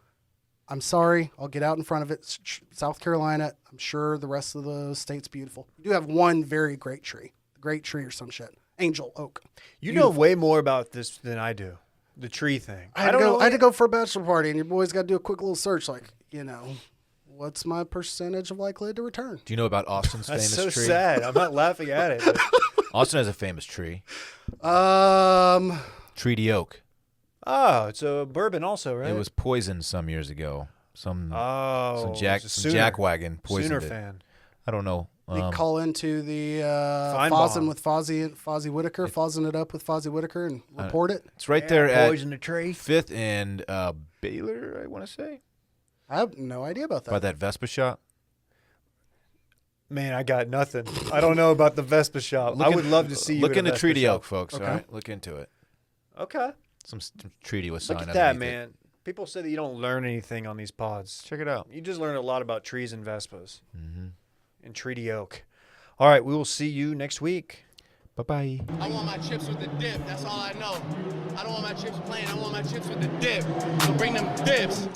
I'm sorry. I'll get out in front of it. South Carolina, I'm sure the rest of the state's beautiful. You do have one very great tree. Great tree or some shit. Angel oak. You know way more about this than I do. The tree thing. I had to go for a bachelor party, and your boy's got to do a quick little search, like, what's my percentage of likelihood to return? Do you know about Austin's That's famous so tree? sad. I'm not laughing at it. but- Austin has a famous tree. Treaty oak. Oh, it's a bourbon also, right? It was poisoned some years ago. Some it's a some jackwagon poisoned Sooner it. fan. I don't know. They call into the Feinbaum. Fozzin with Fozzie Whitaker, Fozzing it up with Fozzie Whitaker, and report it. It's right there at Poison the tree. 5th and Baylor, I want to say. I have no idea about that. By that Vespa shop. Man, I got nothing. I don't know about the Vespa shop. I would love to see you. Look at a into Vespa Treaty shop. Oak, folks. Okay. All right, look into it. Okay. Some treaty was Look signed at that, underneath it. man. People say that you don't learn anything on these pods. Check it out. You just learn a lot about trees and Vespas. Mm-hmm. And Treaty Oak. All right, we will see you next week. Bye-bye. I want my chips with the dip. That's all I know. I don't want my chips plain. I want my chips with the dip. So bring them dips.